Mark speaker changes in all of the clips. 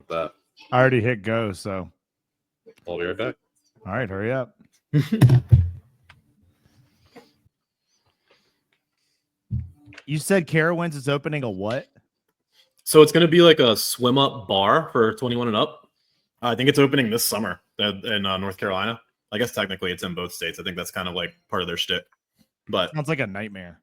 Speaker 1: that.
Speaker 2: I already hit go, so
Speaker 1: I'll be right back.
Speaker 2: All right, hurry up. You said Carowinds is opening a what?
Speaker 1: So it's going to be like a swim up bar for 21 and up. I think it's opening this summer in North Carolina. I guess technically it's in both states. I think that's kind of like part of their shtick. But
Speaker 2: sounds like a nightmare.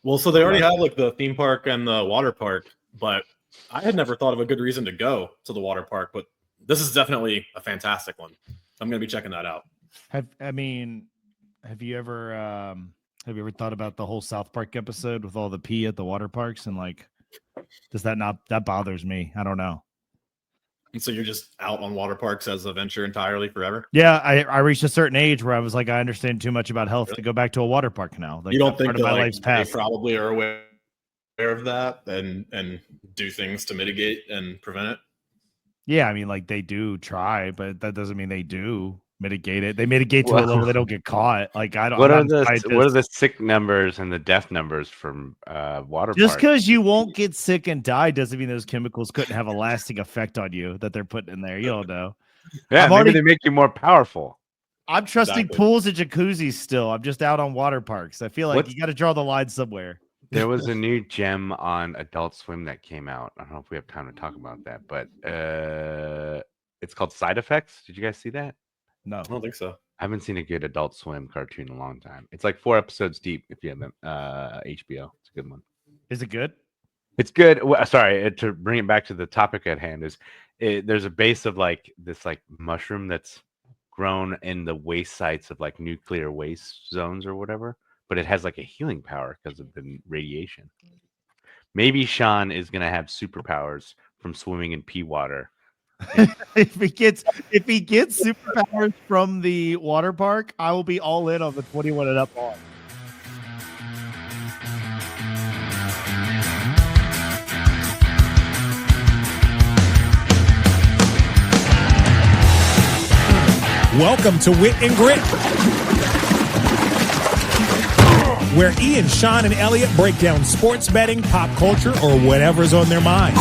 Speaker 1: Well, so they already have like the theme park and the water park, but I had never thought of a good reason to go to the water park. But this is definitely a fantastic one. I'm going to be checking that out.
Speaker 2: Have you ever thought about the whole South Park episode with all the pee at the water parks and like, does that bothers me? I don't know.
Speaker 1: And so you're just out on water parks as a venture entirely forever?
Speaker 2: Yeah, I reached a certain age where I was like, I understand too much about health to go back to a water park now. Like,
Speaker 1: you don't think that
Speaker 2: my
Speaker 1: like,
Speaker 2: life's past.
Speaker 1: They probably are aware of that and do things to mitigate and prevent it?
Speaker 2: Yeah, I mean, like they do try, but that doesn't mean they do mitigate it. They mitigate to a level they don't get caught. Like I don't.
Speaker 3: What are the sick numbers and the death numbers from water?
Speaker 2: Just because you won't get sick and die doesn't mean those chemicals couldn't have a lasting effect on you that they're putting in there. You don't know.
Speaker 3: Yeah, maybe they make you more powerful.
Speaker 2: I'm trusting pools and jacuzzis still. I'm just out on water parks. I feel like you got to draw the line somewhere.
Speaker 3: There was a new gem on Adult Swim that came out. I don't know if we have time to talk about that, but it's called Side Effects. Did you guys see that?
Speaker 2: No,
Speaker 1: I don't think so.
Speaker 3: I haven't seen a good Adult Swim cartoon in a long time. It's like 4 episodes deep. If you haven't, HBO, it's a good one.
Speaker 2: Is it good?
Speaker 3: It's good. Sorry, to bring it back to the topic at hand, there's a base of like this like mushroom that's grown in the waste sites of like nuclear waste zones or whatever, but it has like a healing power because of the radiation. Maybe Sean is gonna have superpowers from swimming in pea water.
Speaker 2: if he gets superpowers from the water park, I will be all in on the 21 and up on.
Speaker 4: Welcome to Wit and Grit, where Ian, Sean, and Elliot break down sports betting, pop culture, or whatever's on their minds.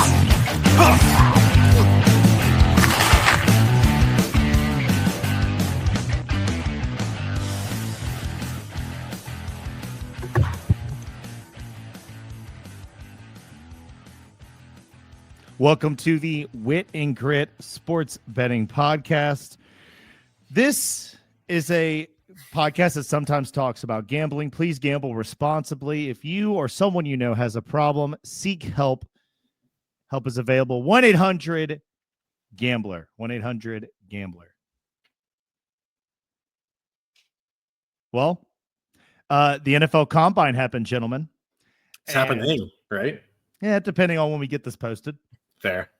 Speaker 2: Welcome to the Wit and Grit Sports Betting Podcast. This is a podcast that sometimes talks about gambling. Please gamble responsibly. If you or someone you know has a problem, seek help. Help is available. 1-800-GAMBLER. 1-800-GAMBLER. Well, the NFL Combine happened, gentlemen.
Speaker 1: It's happening, right?
Speaker 2: Yeah, depending on when we get this posted.
Speaker 1: Fair.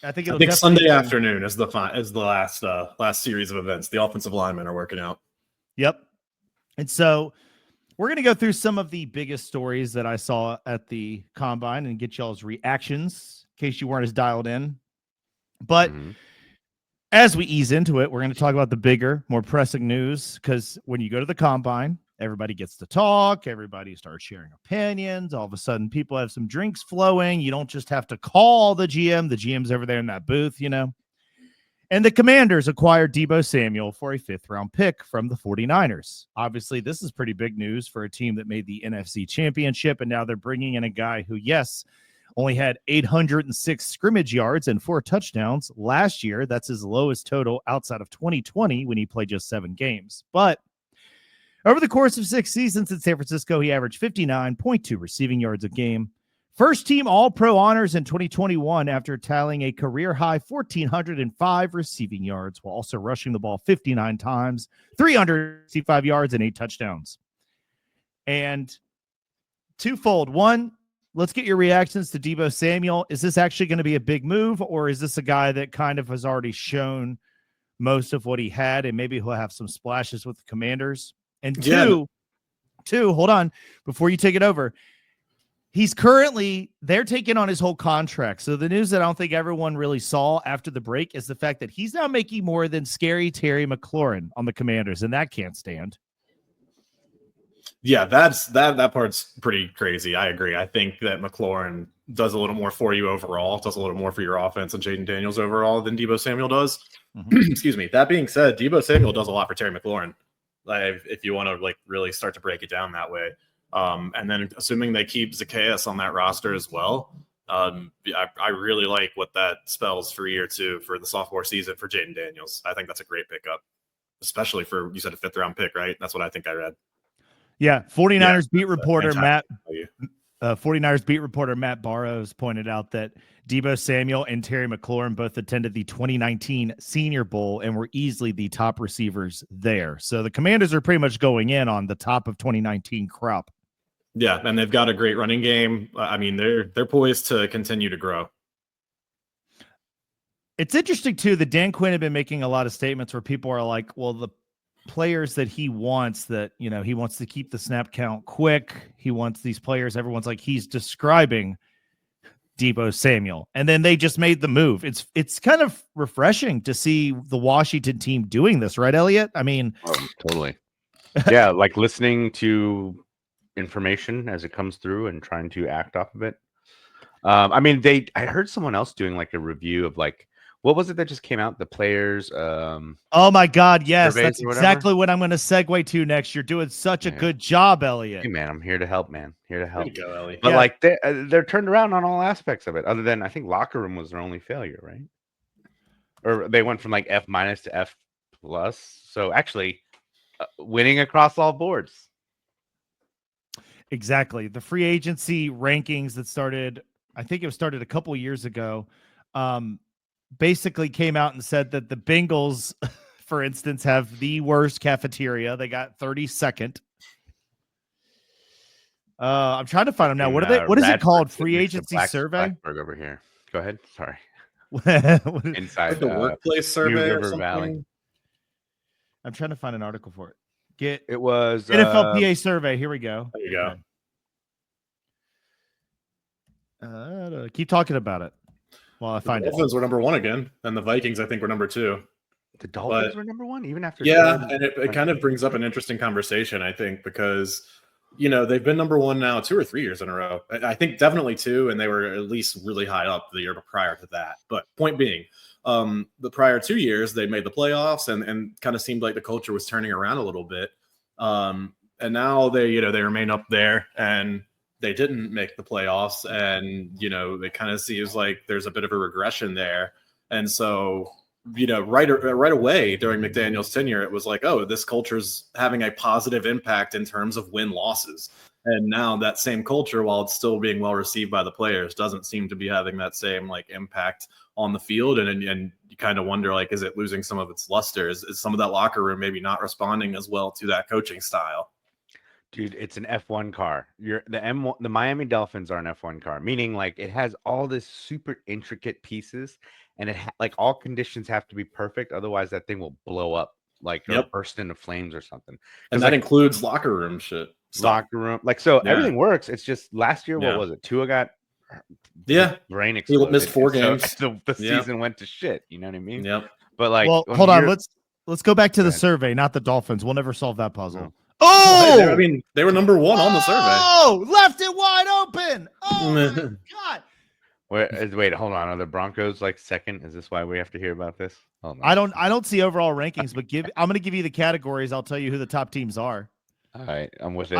Speaker 2: I think
Speaker 1: Sunday afternoon is the last series of events. The offensive linemen are working out.
Speaker 2: Yep. And so we're going to go through some of the biggest stories that I saw at the Combine and get y'all's reactions in case you weren't as dialed in. But as we ease into it, we're going to talk about the bigger, more pressing news, because when you go to the Combine, everybody gets to talk. Everybody starts sharing opinions. All of a sudden, people have some drinks flowing. You don't just have to call the GM. The GM's over there in that booth, you know. And the Commanders acquired Deebo Samuel for a 5th-round pick from the 49ers. Obviously, this is pretty big news for a team that made the NFC Championship, and now they're bringing in a guy who, yes, only had 806 scrimmage yards and 4 touchdowns last year. That's his lowest total outside of 2020 when he played just 7 games. But over the course of 6 seasons in San Francisco, he averaged 59.2 receiving yards a game. First team All-Pro honors in 2021 after tallying a career-high 1,405 receiving yards while also rushing the ball 59 times, 365 yards, and 8 touchdowns. And twofold. One, let's get your reactions to Deebo Samuel. Is this actually going to be a big move, or is this a guy that kind of has already shown most of what he had, and maybe he'll have some splashes with the Commanders? And two, hold on, before you take it over, they're taking on his whole contract. So the news that I don't think everyone really saw after the break is the fact that he's now making more than Scary Terry McLaurin on the Commanders, and that can't stand.
Speaker 1: Yeah, that part's pretty crazy. I agree. I think that McLaurin does a little more for you overall, does a little more for your offense and Jaden Daniels overall than Deebo Samuel does. Excuse me. That being said, Deebo Samuel does a lot for Terry McLaurin. Like, if you want to like really start to break it down that way. And then assuming they keep Zacchaeus on that roster as well, I really like what that spells for year 2 for the sophomore season for Jaden Daniels. I think that's a great pickup, especially for, you said, a 5th round pick, right? That's what I think I read.
Speaker 2: Yeah, 49ers beat reporter
Speaker 1: fantastic.
Speaker 2: 49ers beat reporter Matt Barrows pointed out that Deebo Samuel and Terry McLaurin both attended the 2019 Senior Bowl and were easily the top receivers there. So the Commanders are pretty much going in on the top of 2019 crop.
Speaker 1: Yeah, and they've got a great running game. I mean, they're poised to continue to grow.
Speaker 2: It's interesting too that Dan Quinn had been making a lot of statements where people are like, well, the players that he wants, that, you know, he wants to keep the snap count quick. He wants these players. Everyone's like, he's describing Deebo Samuel. And then they just made the move. It's kind of refreshing to see the Washington team doing this, right, Elliot? I mean,
Speaker 3: totally. Yeah, like listening to information as it comes through and trying to act off of it. I mean, I heard someone else doing like a review of like, what was it that just came out? The players.
Speaker 2: Oh my God, yes, that's
Speaker 3: or
Speaker 2: exactly what I'm going to segue to next. You're doing such a good job, Elliot.
Speaker 3: Hey man, I'm here to help, man. Here to help.
Speaker 1: There you go, Ellie.
Speaker 3: But like they're turned around on all aspects of it. Other than I think locker room was their only failure, right? Or they went from like F- to F+. So actually, winning across all boards.
Speaker 2: Exactly. The free agency rankings that started, I think it was started a couple years ago, basically came out and said that the Bengals, for instance, have the worst cafeteria. They got 32nd. I'm trying to find them now. What are they? What is it called? Free agency survey?
Speaker 3: Blacksburg over here. Go ahead. Sorry. Inside
Speaker 1: Like the workplace survey or something?
Speaker 3: Valley.
Speaker 2: I'm trying to find an article for it.
Speaker 3: It was
Speaker 2: NFLPA survey. Here we go.
Speaker 1: There you
Speaker 2: go. Keep talking about it while I find
Speaker 1: it. The Dolphins were number 1 again, and the Vikings, I think, were number 2.
Speaker 3: The Dolphins were number 1, even after.
Speaker 1: Yeah, and it kind of brings up an interesting conversation, I think, because, you know, they've been number 1 now 2 or 3 years in a row. I think definitely 2, and they were at least really high up the year prior to that. But point being, the prior 2 years, they made the playoffs and kind of seemed like the culture was turning around a little bit. And now they remain up there, and they didn't make the playoffs, and, you know, it kind of seems like there's a bit of a regression there. And so, you know, right away during McDaniel's tenure, it was like, oh, this culture's having a positive impact in terms of win-losses. And now that same culture, while it's still being well received by the players, doesn't seem to be having that same like impact on the field. And you kind of wonder, like, is it losing some of its luster? Is some of that locker room maybe not responding as well to that coaching style?
Speaker 3: Dude, it's an F1 car. The Miami Dolphins are an F1 car, meaning like it has all this super intricate pieces, and it like all conditions have to be perfect. Otherwise, that thing will blow up, like or burst into flames or something.
Speaker 1: And that includes locker room shit.
Speaker 3: Locker room, like so, everything works. It's just last year, what was it? Tua got brain exploded.
Speaker 1: He missed 4 games.
Speaker 3: So the season went to shit. You know what I mean?
Speaker 1: Yep.
Speaker 3: But like,
Speaker 2: well, hold on. Let's go back to the survey, not the Dolphins. We'll never solve that puzzle.
Speaker 3: No.
Speaker 2: Oh,
Speaker 1: I mean, they were number 1 on the survey.
Speaker 2: Oh, left it wide open. Oh my God.
Speaker 3: Wait, hold on. Are the Broncos like second? Is this why we have to hear about this?
Speaker 2: Oh, no. I don't see overall rankings, but I'm going to give you the categories. I'll tell you who the top teams are.
Speaker 3: All right, I'm with it.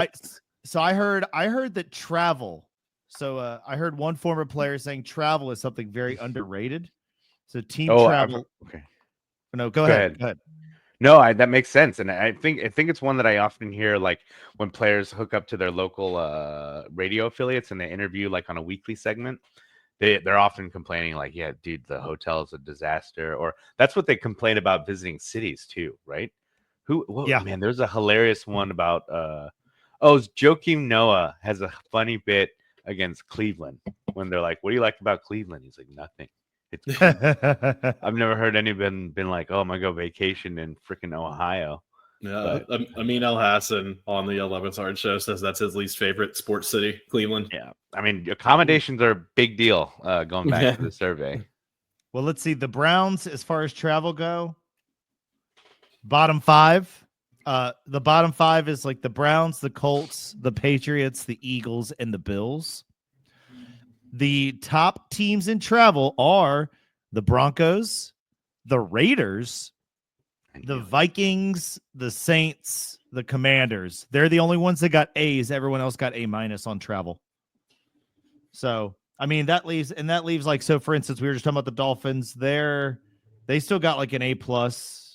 Speaker 2: I heard that travel. So I heard one former player saying travel is something very underrated. So team travel.
Speaker 3: Okay.
Speaker 2: No, go ahead. Go ahead.
Speaker 3: No, that makes sense, and I think it's one that I often hear, like when players hook up to their local radio affiliates and they interview like on a weekly segment. They're often complaining like, yeah, dude, the hotel is a disaster, or that's what they complain about visiting cities too, right? Man, there's a hilarious one about Joakim Noah has a funny bit against Cleveland when they're like, what do you like about Cleveland? He's like, nothing. It's I've never heard anyone been like, oh, I'm gonna go vacation in freaking Ohio.
Speaker 1: Yeah, Amin El Hassan on the 11th Art Show says that's his least favorite sports city, Cleveland.
Speaker 3: Yeah, I mean, accommodations are a big deal going back to the survey.
Speaker 2: Well, let's see. The Browns, as far as travel go, bottom 5. The bottom 5 is like the Browns, the Colts, the Patriots, the Eagles, and the Bills. The top teams in travel are the Broncos, the Raiders, the Vikings, the Saints, the Commanders. They're the only ones that got A's. Everyone else got A- on travel. So, I mean, that leaves like, so for instance, we were just talking about the Dolphins. They still got like an A+.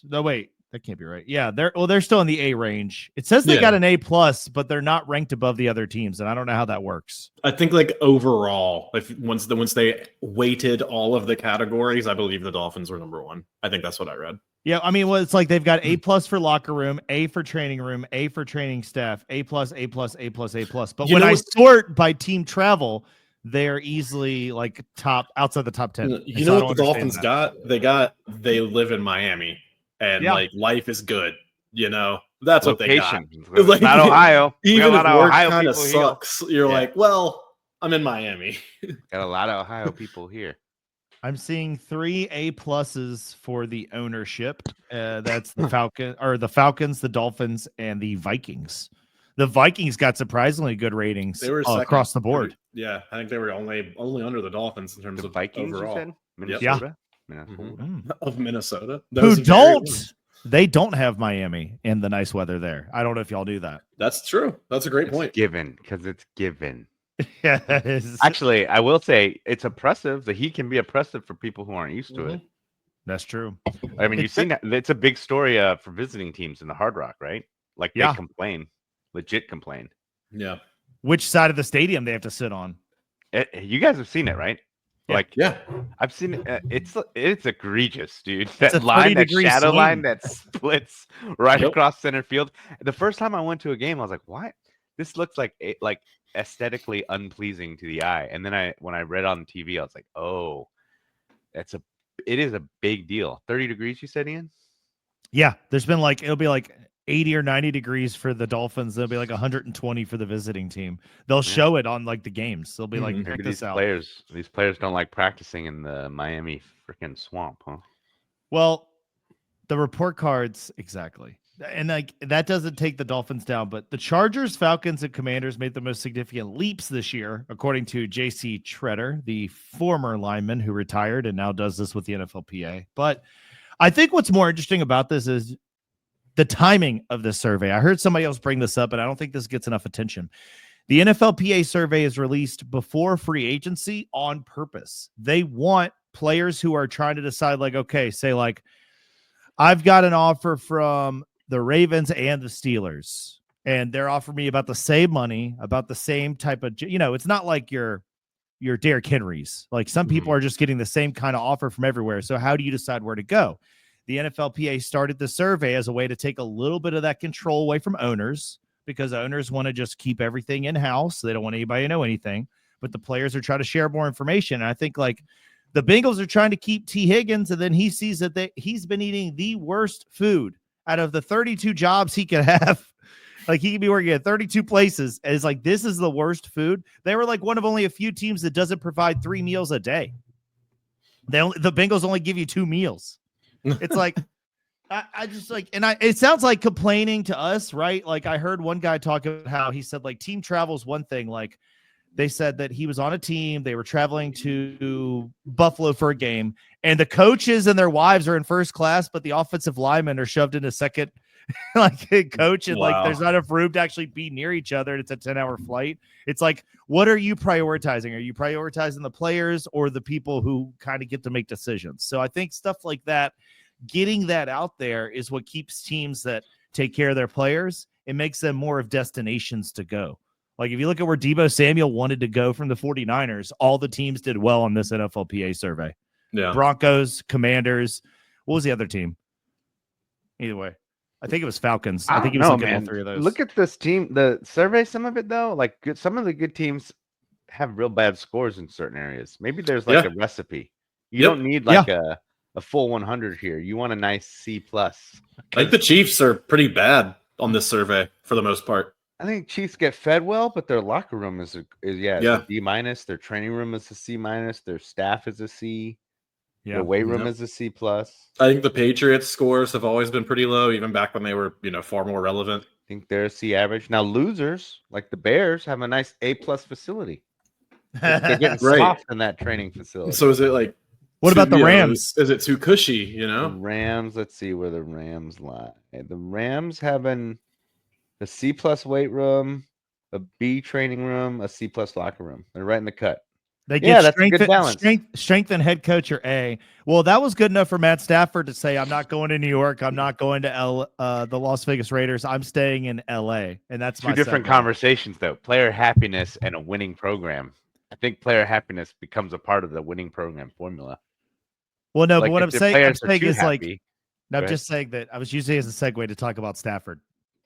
Speaker 2: No, wait, that can't be right. Yeah, they're still in the A range. It says they got an A+, but they're not ranked above the other teams, and I don't know how that works.
Speaker 1: I think like overall, once they weighted all of the categories, I believe the Dolphins were number 1. I think that's what I read.
Speaker 2: Yeah, I mean, well, it's like they've got A+ for locker room, A for training room, A for training staff, A+, A+, A+, A+. But when I sort by team travel, they're easily like outside the top 10.
Speaker 1: You know what the Dolphins got? They live in Miami, and like life is good. That's what they got.
Speaker 3: Like, not Ohio.
Speaker 1: Even if work kind of sucks, you're like, well, I'm in Miami.
Speaker 3: Got a lot of Ohio people here.
Speaker 2: I'm seeing 3 A+ for the ownership. That's the Falcons, the Dolphins, and the Vikings. The Vikings got surprisingly good ratings.
Speaker 1: They were
Speaker 2: across the board.
Speaker 1: Yeah, I think they were only under the Dolphins in terms of
Speaker 3: Vikings
Speaker 1: overall.
Speaker 3: Minnesota?
Speaker 2: Yeah.
Speaker 1: Of Minnesota.
Speaker 2: They don't have Miami and the nice weather there. I don't know if y'all knew that.
Speaker 1: That's true. That's a great point.
Speaker 3: Because it's given.
Speaker 2: Yes.
Speaker 3: Actually, I will say it's oppressive. The heat can be oppressive for people who aren't used to it.
Speaker 2: That's true.
Speaker 3: I mean, you've seen that. It's a big story for visiting teams in the Hard Rock, right? Like they complain, legit complain.
Speaker 1: Yeah.
Speaker 2: Which side of the stadium they have to sit on?
Speaker 3: You guys have seen it, right?
Speaker 1: Yeah.
Speaker 3: I've seen it. It's egregious, dude. That line, that shadow line that splits right across center field. The first time I went to a game, I was like, "What? This looks like aesthetically unpleasing to the eye." And then when I read on TV, I was like, "Oh, it is a big deal." 30 degrees, you said, Ian?
Speaker 2: Yeah, there's been it'll be like 80 or 90 degrees for the Dolphins. There'll be like 120 for the visiting team. They'll show it on like the games. They'll be like, check this out.
Speaker 3: These players don't like practicing in the Miami freaking swamp, huh?
Speaker 2: Well, the report cards, exactly. And like that doesn't take the Dolphins down, but the Chargers, Falcons, and Commanders made the most significant leaps this year, according to J.C. Treader, the former lineman who retired and now does this with the NFLPA. But I think what's more interesting about this is the timing of this survey. I heard somebody else bring this up, and I don't think this gets enough attention. The NFLPA survey is released before free agency on purpose. They want players who are trying to decide, like, okay, say like, I've got an offer from the Ravens and the Steelers, and they're offering me about the same money, about the same type of, it's not like your Derrick Henrys. Like some people are just getting the same kind of offer from everywhere. So how do you decide where to go? The NFLPA started the survey as a way to take a little bit of that control away from owners, because owners want to just keep everything in-house. They don't want anybody to know anything, but the players are trying to share more information. And I think like the Bengals are trying to keep T. Higgins, and then he sees that he's been eating the worst food out of the 32 jobs he could have. Like he could be working at 32 places. And it's like, this is the worst food. They were like one of only a few teams that doesn't provide 3 meals a day. The Bengals only give you 2 meals. It's like, I just like, and it sounds like complaining to us, right? Like I heard one guy talk about how he said like team travel is one thing. Like they said that he was on a team, they were traveling to Buffalo for a game, and the coaches and their wives are in first class, but the offensive linemen are shoved in a second, like a coach, and like there's not enough room to actually be near each other. And it's a 10-hour flight. It's like, what are you prioritizing? Are you prioritizing the players or the people who kind of get to make decisions? So I think stuff like that, getting that out there is what keeps teams that take care of their players. It makes them more of destinations to go. Like if you look at where Deebo Samuel wanted to go from the 49ers, all the teams did well on this NFLPA survey.
Speaker 1: Yeah.
Speaker 2: Broncos, Commanders. What was the other team? Either way. I think it was Falcons. I think he was looking at all 3 of those.
Speaker 3: Look at this team. The survey, some of it though, like some of the good teams have real bad scores in certain areas. Maybe there's like a recipe. You don't need like a full 100 here. You want a nice C+.
Speaker 1: I think the Chiefs are pretty bad on this survey for the most part.
Speaker 3: I think Chiefs get fed well, but their locker room is a D-. Their training room is a C-. Their staff is a C.
Speaker 2: Yeah.
Speaker 3: The weight room
Speaker 1: Yep.
Speaker 3: is a C+.
Speaker 1: I think the Patriots scores have always been pretty low, even back when they were, far more relevant.
Speaker 3: Think they're a C average. Now losers like the Bears have a nice A+ facility. They're getting
Speaker 1: Right.
Speaker 3: soft in that training facility.
Speaker 1: So is it like?
Speaker 2: What about the
Speaker 1: Rams?
Speaker 2: Rams?
Speaker 1: Is it too cushy?
Speaker 3: The Rams, let's see where the Rams lie. The Rams having a C+ weight room, a B training room, a C+ locker room. They're right in the cut.
Speaker 2: They get
Speaker 3: that's a good balance.
Speaker 2: strength and head coach or A. Well, that was good enough for Matt Stafford to say, I'm not going to New York. I'm not going to the Las Vegas Raiders. I'm staying in LA. And that's
Speaker 3: Two different conversations, though. Player happiness and a winning program. I think player happiness becomes a part of the winning program formula.
Speaker 2: Well, no,
Speaker 3: Like,
Speaker 2: but what I'm saying is
Speaker 3: happy,
Speaker 2: I'm just saying that I was using it as a segue to talk about Stafford.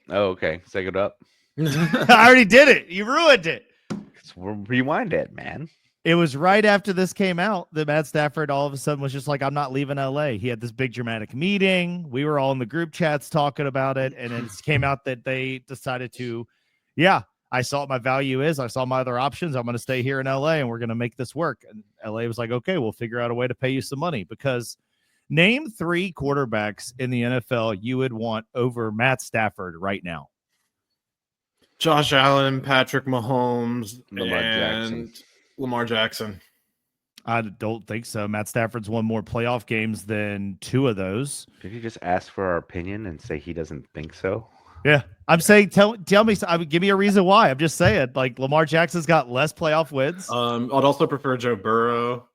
Speaker 3: Oh, okay. Set it up.
Speaker 2: I already did it. You ruined it.
Speaker 3: Rewind it, man.
Speaker 2: It was right after this came out that Matt Stafford all of a sudden was just like, I'm not leaving LA. He had this big dramatic meeting. We were all in the group chats talking about it. And it came out that they decided to, I saw what my value is. I saw my other options. I'm going to stay here in LA and we're going to make this work. And LA was like, okay, we'll figure out a way to pay you some money, because name 3 quarterbacks in the NFL you would want over Matt Stafford right now.
Speaker 1: Josh Allen, Patrick Mahomes,
Speaker 3: Lamar
Speaker 1: Jackson.
Speaker 2: I don't think so. Matt Stafford's won more playoff games than 2 of those.
Speaker 3: Did he just ask for our opinion and say he doesn't think so?
Speaker 2: Yeah, I'm saying tell me, give me a reason why. I'm just saying, like, Lamar Jackson's got less playoff wins.
Speaker 1: I'd also prefer Joe Burrow.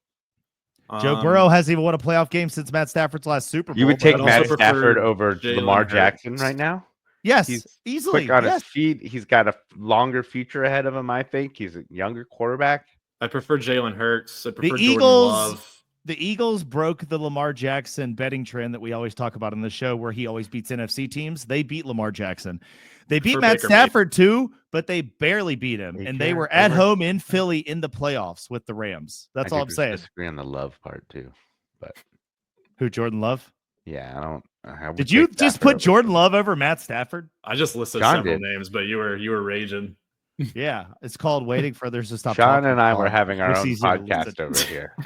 Speaker 2: Joe Burrow hasn't even won a playoff game since Matt Stafford's last Super Bowl.
Speaker 3: You would take
Speaker 1: I'd
Speaker 3: Matt
Speaker 1: also
Speaker 3: Stafford
Speaker 1: prefer
Speaker 3: over
Speaker 1: Jalen
Speaker 3: Lamar
Speaker 1: Hurts.
Speaker 3: Jackson right now?
Speaker 2: Yes,
Speaker 3: He's
Speaker 2: easily.
Speaker 3: quick on his feet. He's got a longer future ahead of him, I think. He's a younger quarterback.
Speaker 1: I prefer Jalen Hurts. I prefer
Speaker 2: The
Speaker 1: Jordan Love.
Speaker 2: The Eagles broke the Lamar Jackson betting trend that we always talk about on the show, where he always beats NFC teams. They beat Lamar Jackson. They beat Matt Stafford too, but they barely beat him. And they were at home in Philly in the playoffs with the Rams. That's all I'm saying. I
Speaker 3: disagree on the Love part too. But
Speaker 2: who, Jordan Love?
Speaker 3: Yeah, I would
Speaker 2: Did you
Speaker 3: take
Speaker 2: just
Speaker 3: Stafford
Speaker 2: put Jordan Love over Matt Stafford?
Speaker 1: I just listed
Speaker 3: Sean
Speaker 1: several
Speaker 3: did.
Speaker 1: names, but you were raging.
Speaker 2: Yeah, it's called waiting for others to stop.
Speaker 3: Sean
Speaker 2: talking
Speaker 3: and I
Speaker 2: about
Speaker 3: were
Speaker 2: it.
Speaker 3: having our
Speaker 2: It's
Speaker 3: own
Speaker 2: easier to listen.
Speaker 3: podcast over here.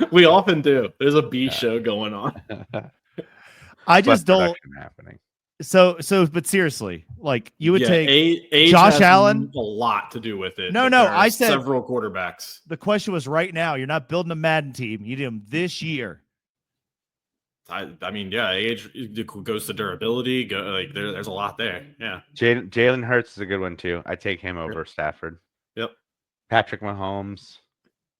Speaker 1: We often do. There's a B show going on.
Speaker 2: I just don't.
Speaker 3: Production happening.
Speaker 2: So, but seriously, like, you would take
Speaker 1: age
Speaker 2: Josh
Speaker 1: has
Speaker 2: Allen?
Speaker 1: a lot to do with it.
Speaker 2: No,
Speaker 1: but
Speaker 2: no,
Speaker 1: there are
Speaker 2: I said
Speaker 1: several quarterbacks.
Speaker 2: the question was right now. You're not building a Madden team. You do them this year.
Speaker 1: I mean, yeah, age goes to durability. There's a lot there. Yeah.
Speaker 3: Jalen Hurts is a good one too. I take him over Stafford.
Speaker 1: Yep.
Speaker 3: Patrick Mahomes.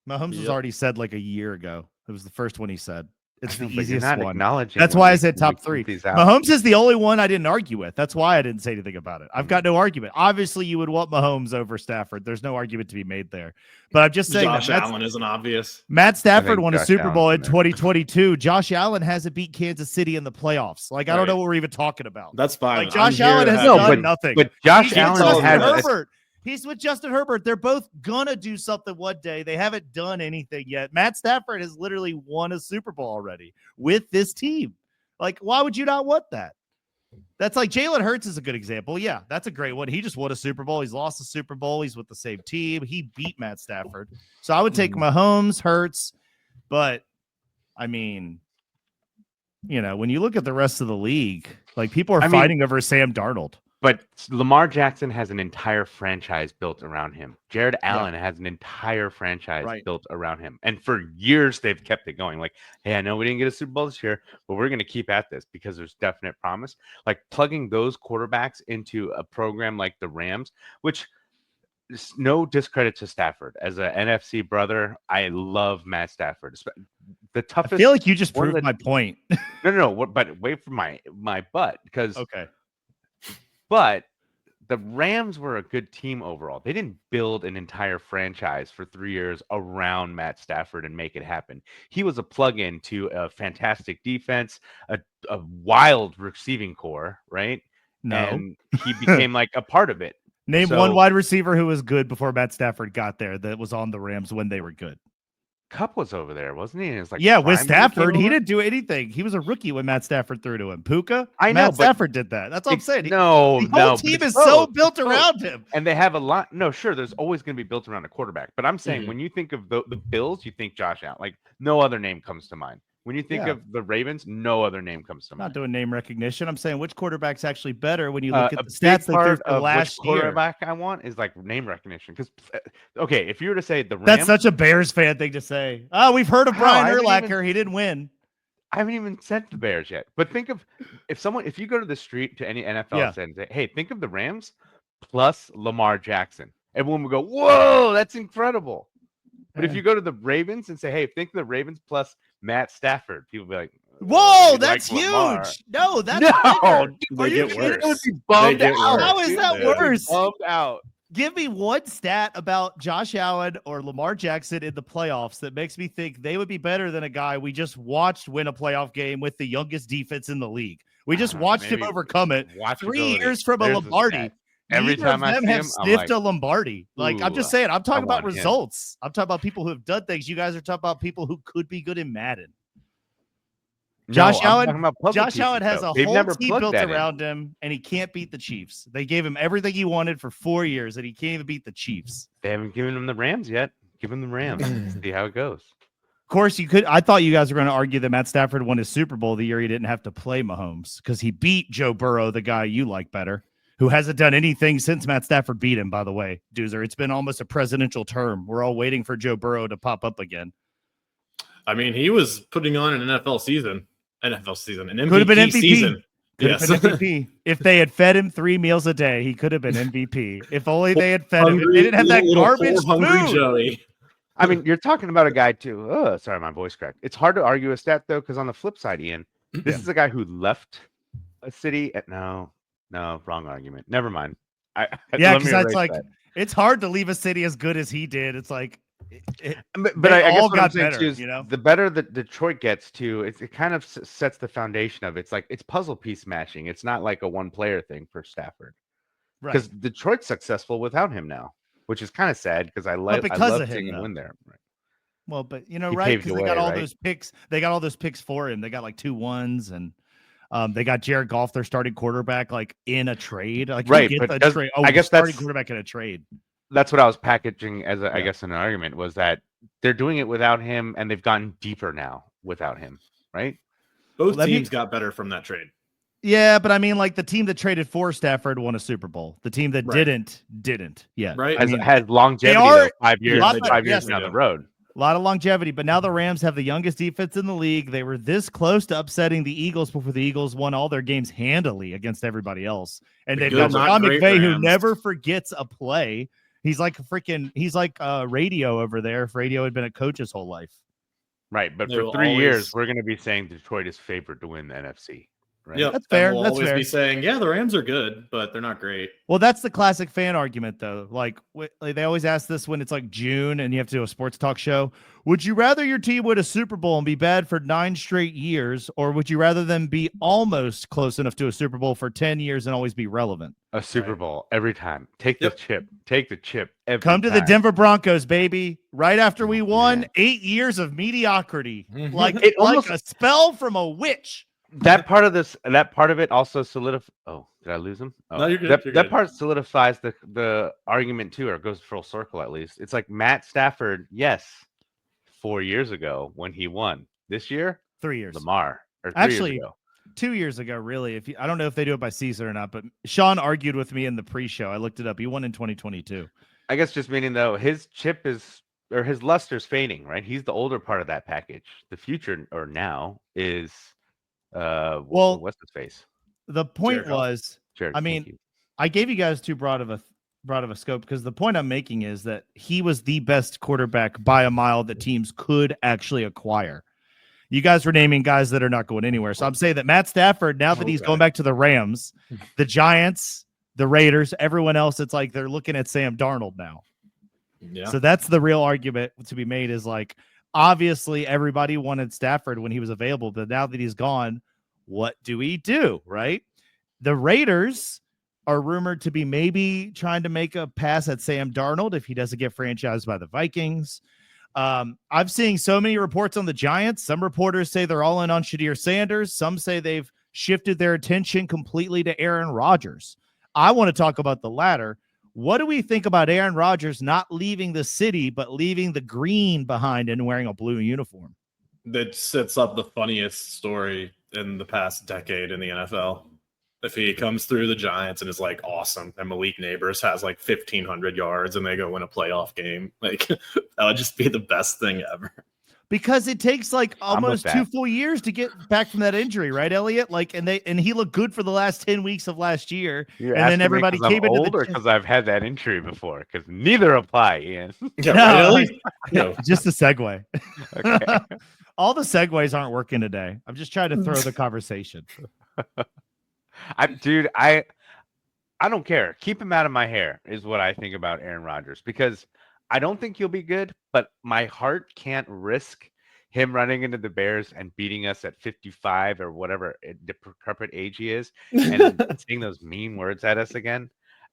Speaker 2: Mahomes was already said like a year ago. It was the first one he said. It's the
Speaker 3: But you're
Speaker 2: easiest
Speaker 3: not
Speaker 2: one.
Speaker 3: acknowledging
Speaker 2: That's
Speaker 3: when
Speaker 2: why I
Speaker 3: we-
Speaker 2: said
Speaker 3: when
Speaker 2: top
Speaker 3: we
Speaker 2: three.
Speaker 3: keep these out.
Speaker 2: Mahomes is the only one I didn't argue with. That's why I didn't say anything about it. I've got no argument. Obviously, you would want Mahomes over Stafford. There's no argument to be made there. But I'm just saying
Speaker 1: Josh
Speaker 2: that
Speaker 1: Allen isn't obvious.
Speaker 2: Matt Stafford won a
Speaker 3: Josh
Speaker 2: Super Bowl in
Speaker 3: Allen's in there.
Speaker 2: 2022. Josh Allen hasn't beat Kansas City in the playoffs. Like, I don't know what we're even talking about.
Speaker 1: That's fine.
Speaker 2: Like, Josh
Speaker 1: I'm here
Speaker 2: Allen
Speaker 1: to
Speaker 2: has
Speaker 1: have-
Speaker 2: done nothing.
Speaker 3: But Josh
Speaker 2: He's with
Speaker 3: Allen
Speaker 2: Justin
Speaker 3: has
Speaker 2: Herbert. He's with Justin Herbert. They're both gonna do something one day. They haven't done anything yet. Matt Stafford has literally won a Super Bowl already with this team. Like, why would you not want that? That's like Jalen Hurts is a good example. Yeah, that's a great one. He just won a Super Bowl. He's lost a Super Bowl. He's with the same team. He beat Matt Stafford. So I would take Mahomes, Hurts, but I mean, you know, when you look at the rest of the league, like, people are fighting over Sam Darnold.
Speaker 3: But Lamar Jackson has an entire franchise built around him. Jared Allen has an entire franchise built around him. And for years, they've kept it going. Like, hey, I know we didn't get a Super Bowl this year, but we're going to keep at this because there's definite promise. Like, plugging those quarterbacks into a program like the Rams, which is no discredit to Stafford. As an NFC brother, I love Matt Stafford. The toughest.
Speaker 2: I feel like you just proved my point.
Speaker 3: No. But wait for my butt, because
Speaker 2: okay.
Speaker 3: But the Rams were a good team overall. They didn't build an entire franchise for 3 years around Matt Stafford and make it happen. He was a plug-in to a fantastic defense, a wild receiving core, right?
Speaker 2: No.
Speaker 3: And he became like a part of it.
Speaker 2: Name one wide receiver who was good before Matt Stafford got there that was on the Rams when they were good.
Speaker 3: Cup was over there, wasn't he? It's like
Speaker 2: yeah, with
Speaker 3: prime when he came
Speaker 2: Stafford, he
Speaker 3: over?
Speaker 2: didn't do anything. He was a rookie when Matt Stafford threw to him. Puka,
Speaker 3: I know,
Speaker 2: Matt
Speaker 3: but
Speaker 2: Stafford did that. That's all I'm saying.
Speaker 3: No,
Speaker 2: The whole
Speaker 3: no, but
Speaker 2: team
Speaker 3: it's
Speaker 2: is so
Speaker 3: both.
Speaker 2: built
Speaker 3: It's both.
Speaker 2: around him.
Speaker 3: And they have a lot. No, sure, there's always going to be built around a quarterback. But I'm saying
Speaker 1: Mhm.
Speaker 3: when you think of the Bills, you think Josh Allen. Like no other name comes to mind. When you think
Speaker 2: Yeah.
Speaker 3: of the Ravens, no other name comes to
Speaker 2: I'm not
Speaker 3: mind.
Speaker 2: doing name recognition. I'm saying which quarterback's actually better when you look
Speaker 3: A
Speaker 2: at the stats
Speaker 3: big
Speaker 2: they threw
Speaker 3: part
Speaker 2: for
Speaker 3: of which
Speaker 2: last year.
Speaker 3: quarterback I want is like name recognition. Because okay, if you were to say the Rams,
Speaker 2: That's such a Bears fan thing to say. Oh, we've heard of
Speaker 3: How?
Speaker 2: Brian
Speaker 3: I haven't
Speaker 2: Urlacher.
Speaker 3: even-
Speaker 2: He didn't win.
Speaker 3: I haven't even said the Bears yet. But think of if you go to the street to any NFL
Speaker 2: Yeah.
Speaker 3: and say, hey, think of the Rams plus Lamar Jackson. Everyone would go, whoa, that's incredible. But if you go to the Ravens and say, hey, think of the Ravens plus Matt Stafford, people be like,
Speaker 2: Whoa,
Speaker 3: we
Speaker 2: that's
Speaker 3: like Lamar.
Speaker 2: huge. No, that's
Speaker 3: No,
Speaker 2: bigger.
Speaker 3: dude,
Speaker 1: They
Speaker 2: Are you
Speaker 1: get
Speaker 2: kidding?
Speaker 1: worse.
Speaker 3: It would be bummed
Speaker 1: get
Speaker 3: out.
Speaker 1: worse.
Speaker 2: How is
Speaker 3: dude.
Speaker 2: that
Speaker 3: They would be
Speaker 2: worse?
Speaker 3: Bummed out.
Speaker 2: Give me one stat about Josh Allen or Lamar Jackson in the playoffs that makes me think they would be better than a guy we just watched win a playoff game with the youngest defense in the league. We just watched him
Speaker 3: Maybe
Speaker 2: overcome it. 3
Speaker 3: watchability.
Speaker 2: years from a
Speaker 3: There's the
Speaker 2: Lombardi.
Speaker 3: stat. Every
Speaker 2: Neither
Speaker 3: time
Speaker 2: of
Speaker 3: I
Speaker 2: them
Speaker 3: see
Speaker 2: have
Speaker 3: him, I'm
Speaker 2: sniffed
Speaker 3: like,
Speaker 2: a Lombardi. Like, I'm just
Speaker 3: ooh,
Speaker 2: saying, I'm talking
Speaker 3: I
Speaker 2: about
Speaker 3: want him.
Speaker 2: results. I'm talking about people who have done things. You guys are talking about people who could be good in Madden. Josh
Speaker 3: I'm
Speaker 2: Allen-
Speaker 3: talking about puzzle
Speaker 2: Josh Allen
Speaker 3: pieces,
Speaker 2: has
Speaker 3: though.
Speaker 2: a
Speaker 3: They've
Speaker 2: whole
Speaker 3: never
Speaker 2: team
Speaker 3: plugged
Speaker 2: built
Speaker 3: that in.
Speaker 2: around him, and he can't beat the Chiefs. They gave him everything he wanted for 4 years, and he can't even beat the Chiefs.
Speaker 3: They haven't given him the Rams yet. Give him the Rams. See how it goes.
Speaker 2: Of course, you could. I thought you guys were going to argue that Matt Stafford won his Super Bowl the year he didn't have to play Mahomes because he beat Joe Burrow, the guy you like better, who hasn't done anything since Matt Stafford beat him, by the way, Doozer. It's been almost a presidential term. We're all waiting for Joe Burrow to pop up again.
Speaker 1: I mean, he was putting on an NFL season, an MVP
Speaker 2: Could have been MVP.
Speaker 1: season.
Speaker 2: Could
Speaker 1: Yes.
Speaker 2: have been MVP. If they had fed him 3 meals a day, he could have been MVP. If only they had fed him. If they didn't have that
Speaker 1: Little
Speaker 2: garbage
Speaker 1: hungry
Speaker 2: food.
Speaker 1: Joey.
Speaker 3: I mean, you're talking about a guy too. Oh, sorry, my voice cracked. It's hard to argue a stat though, because on the flip side, Ian, this is a guy who left a city at no, wrong argument. Never mind.
Speaker 2: Yeah,
Speaker 3: let
Speaker 2: because
Speaker 3: me
Speaker 2: that's
Speaker 3: erase
Speaker 2: like
Speaker 3: that.
Speaker 2: it's hard to leave a city as good as he did. It's like
Speaker 3: But
Speaker 2: they
Speaker 3: I guess
Speaker 2: all
Speaker 3: what I'm
Speaker 2: got
Speaker 3: saying
Speaker 2: better,
Speaker 3: too is
Speaker 2: you know?
Speaker 3: the better that Detroit gets to, it kind of sets the foundation of it's like it's puzzle piece matching. It's not like a one player thing for Stafford
Speaker 2: right.
Speaker 3: because Detroit's successful without him now, which is kind of sad because I love
Speaker 2: of
Speaker 3: seeing
Speaker 2: him,
Speaker 3: him win there. Right.
Speaker 2: Well, but you know,
Speaker 3: He
Speaker 2: right?
Speaker 3: paved
Speaker 2: Because
Speaker 3: the
Speaker 2: they got
Speaker 3: way,
Speaker 2: all
Speaker 3: right?
Speaker 2: those picks. They got all those picks for him. They got like 2 1s, and they got Jared Goff, their starting quarterback, like in a trade. Like,
Speaker 3: Right,
Speaker 2: you get
Speaker 3: but
Speaker 2: the trade. Oh,
Speaker 3: I guess
Speaker 2: starting
Speaker 3: that's-
Speaker 2: quarterback in a trade.
Speaker 3: That's what I was packaging as I
Speaker 2: Yeah.
Speaker 3: guess an argument was that they're doing it without him and they've gotten deeper now without him, right?
Speaker 1: Both
Speaker 2: Let me-
Speaker 1: teams got better from that trade.
Speaker 2: Yeah, but I mean, like the team that traded for Stafford won a Super Bowl. The team that
Speaker 1: Right.
Speaker 2: didn't. Yeah,
Speaker 1: Right?
Speaker 2: I mean,
Speaker 3: Has longevity
Speaker 2: are-
Speaker 3: though, 5 years,
Speaker 2: lot of-
Speaker 3: 5
Speaker 2: yes,
Speaker 3: years down
Speaker 1: they
Speaker 3: the
Speaker 1: do.
Speaker 3: road.
Speaker 2: a lot of longevity. But now the Rams have the youngest defense in the league. They were this close to upsetting the Eagles before the Eagles won all their games handily against everybody else. And
Speaker 1: The
Speaker 2: they've
Speaker 1: good,
Speaker 2: got
Speaker 1: not
Speaker 2: Sean
Speaker 1: great
Speaker 2: McVay, who
Speaker 1: Rams.
Speaker 2: never forgets a play. He's like radio over there. If radio had been a coach his whole life.
Speaker 3: Right, but
Speaker 1: They
Speaker 3: for
Speaker 1: will
Speaker 3: 3 years
Speaker 1: always-
Speaker 3: we're going to be saying Detroit is favored to win the NFC. Right?
Speaker 1: Yep.
Speaker 2: That's fair,
Speaker 1: And we'll
Speaker 2: that's
Speaker 1: always
Speaker 2: fair.
Speaker 1: be saying, yeah, the Rams are good, but they're not great.
Speaker 2: Well, that's the classic fan argument, though. Like they always ask this when it's like June and you have to do a sports talk show. Would you rather your team win a Super Bowl and be bad for 9 straight years, or would you rather them be almost close enough to a Super Bowl for 10 years and always be relevant?
Speaker 3: A Super
Speaker 1: Right.
Speaker 3: Bowl every time. Take the
Speaker 1: Yep.
Speaker 3: chip. Take the chip. Every
Speaker 2: Come to the
Speaker 3: time.
Speaker 2: Denver Broncos, baby. Right after we won,
Speaker 3: man.
Speaker 2: 8 years of mediocrity,
Speaker 1: Mhm.
Speaker 2: like
Speaker 3: It
Speaker 2: like
Speaker 3: almost-
Speaker 2: a spell from a witch.
Speaker 3: That part of it also solidifies. Oh, did I lose him? Oh.
Speaker 1: No, you're good,
Speaker 3: That,
Speaker 1: you're
Speaker 3: that
Speaker 1: good.
Speaker 3: part solidifies the argument too, or goes full circle at least. It's like Matt Stafford, yes, 4 years ago when he won. This year,
Speaker 2: 3 years.
Speaker 3: Lamar, or 3
Speaker 2: Actually,
Speaker 3: years ago.
Speaker 2: 2 years ago, really. I don't know if they do it by season or not, but Sean argued with me in the pre-show. I looked it up. He won in 2022.
Speaker 3: I guess just meaning though, his chip is or his luster's fading, right? He's the older part of that package. The future or now is
Speaker 2: Well,
Speaker 3: what's his face?
Speaker 2: The point
Speaker 1: Jared Goff.
Speaker 2: was,
Speaker 3: Jared,
Speaker 2: I
Speaker 3: thank
Speaker 2: mean,
Speaker 3: you.
Speaker 2: I gave you guys too broad of a scope because the point I'm making is that he was the best quarterback by a mile that teams could actually acquire. You guys were naming guys that are not going anywhere. So I'm saying that Matt Stafford, now that he's
Speaker 1: Okay.
Speaker 2: going back to the Rams, the Giants, the Raiders, everyone else, it's like they're looking at Sam Darnold now.
Speaker 1: Yeah.
Speaker 2: So that's the real argument to be made is like, obviously everybody wanted Stafford when he was available, but now that he's gone, what do we do? Right. The Raiders are rumored to be maybe trying to make a pass at Sam Darnold if he doesn't get franchised by the Vikings. I've seen so many reports on the Giants. Some reporters say they're all in on Shadir Sanders. Some say they've shifted their attention completely to Aaron Rodgers. I want to talk about the latter. What do we think about Aaron Rodgers not leaving the city, but leaving the green behind and wearing a blue uniform?
Speaker 1: That sets up the funniest story in the past decade in the NFL. If he comes through the Giants and is like awesome, and Malik Neighbors has like 1,500 yards and they go win a playoff game, like that would just be the best thing ever.
Speaker 2: Because it takes like almost 2 full years to get back from that injury, right, Elliot? Like, and he looked good for the last 10 weeks of last year,
Speaker 3: You're
Speaker 2: and then everybody came into
Speaker 3: older because I've had that injury before. Because neither apply, Ian.
Speaker 1: Yeah, no, right,
Speaker 2: no, just a segue.
Speaker 3: Okay.
Speaker 2: All the segues aren't working today. I'm just trying to throw the conversation.
Speaker 3: I don't care. Keep him out of my hair is what I think about Aaron Rodgers, because I don't think he'll be good, but my heart can't risk him running into the Bears and beating us at 55 or whatever decrepit age he is and saying those mean words at us again.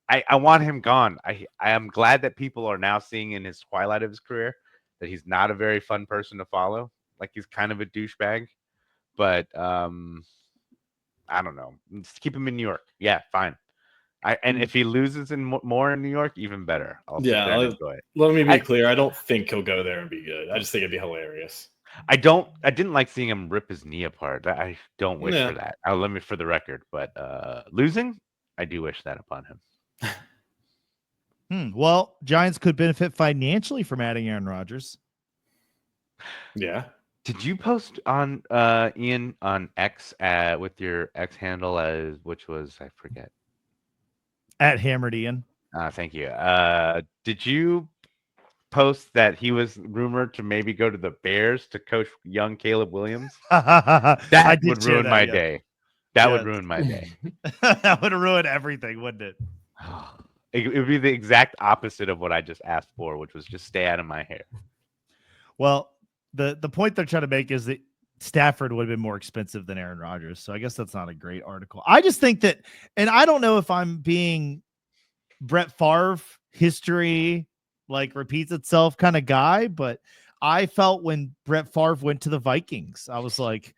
Speaker 3: I want him gone. I am glad that people are now seeing in his twilight of his career that he's not a very fun person to follow. Like, he's kind of a douchebag, but I don't know. Just keep him in New York. Yeah, fine. And if he loses more in New York, even better. Enjoy it.
Speaker 1: Let me be clear. I don't think he'll go there and be good. I just think it'd be hilarious.
Speaker 3: I didn't like seeing him rip his knee apart. I don't wish for that. Let me for the record. But losing, I do wish that upon him.
Speaker 2: Well, Giants could benefit financially from adding Aaron Rodgers.
Speaker 1: Yeah.
Speaker 3: Did you post on Ian on X with your X handle which was, I forget?
Speaker 2: At Hammered Ian.
Speaker 3: Thank you. Did you post that he was rumored to maybe go to the Bears to coach young Caleb Williams? That would ruin my day. That would ruin my day.
Speaker 2: That would ruin everything, wouldn't it?
Speaker 3: It would be the exact opposite of what I just asked for, which was just stay out of my hair.
Speaker 2: Well, the point they're trying to make is that Stafford would have been more expensive than Aaron Rodgers. So I guess that's not a great article. I just think that, and I don't know if I'm being Brett Favre history like repeats itself kind of guy, but I felt when Brett Favre went to the Vikings, I was like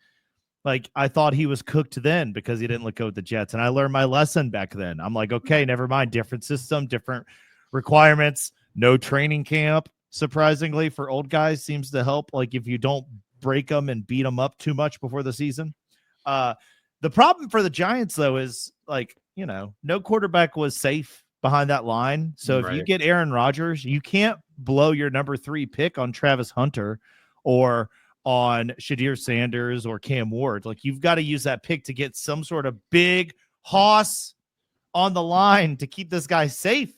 Speaker 2: I thought he was cooked then because he didn't look good with the Jets. And I learned my lesson back then. I'm like, okay, never mind. Different system, different requirements, no training camp. Surprisingly, for old guys seems to help. Like if you don't break them and beat them up too much before the season. The problem for the Giants, though, is no quarterback was safe behind that line. So if you get Aaron Rodgers, you can't blow your number 3 pick on Travis Hunter or on Shadir Sanders or Cam Ward. Like, you've got to use that pick to get some sort of big hoss on the line to keep this guy safe.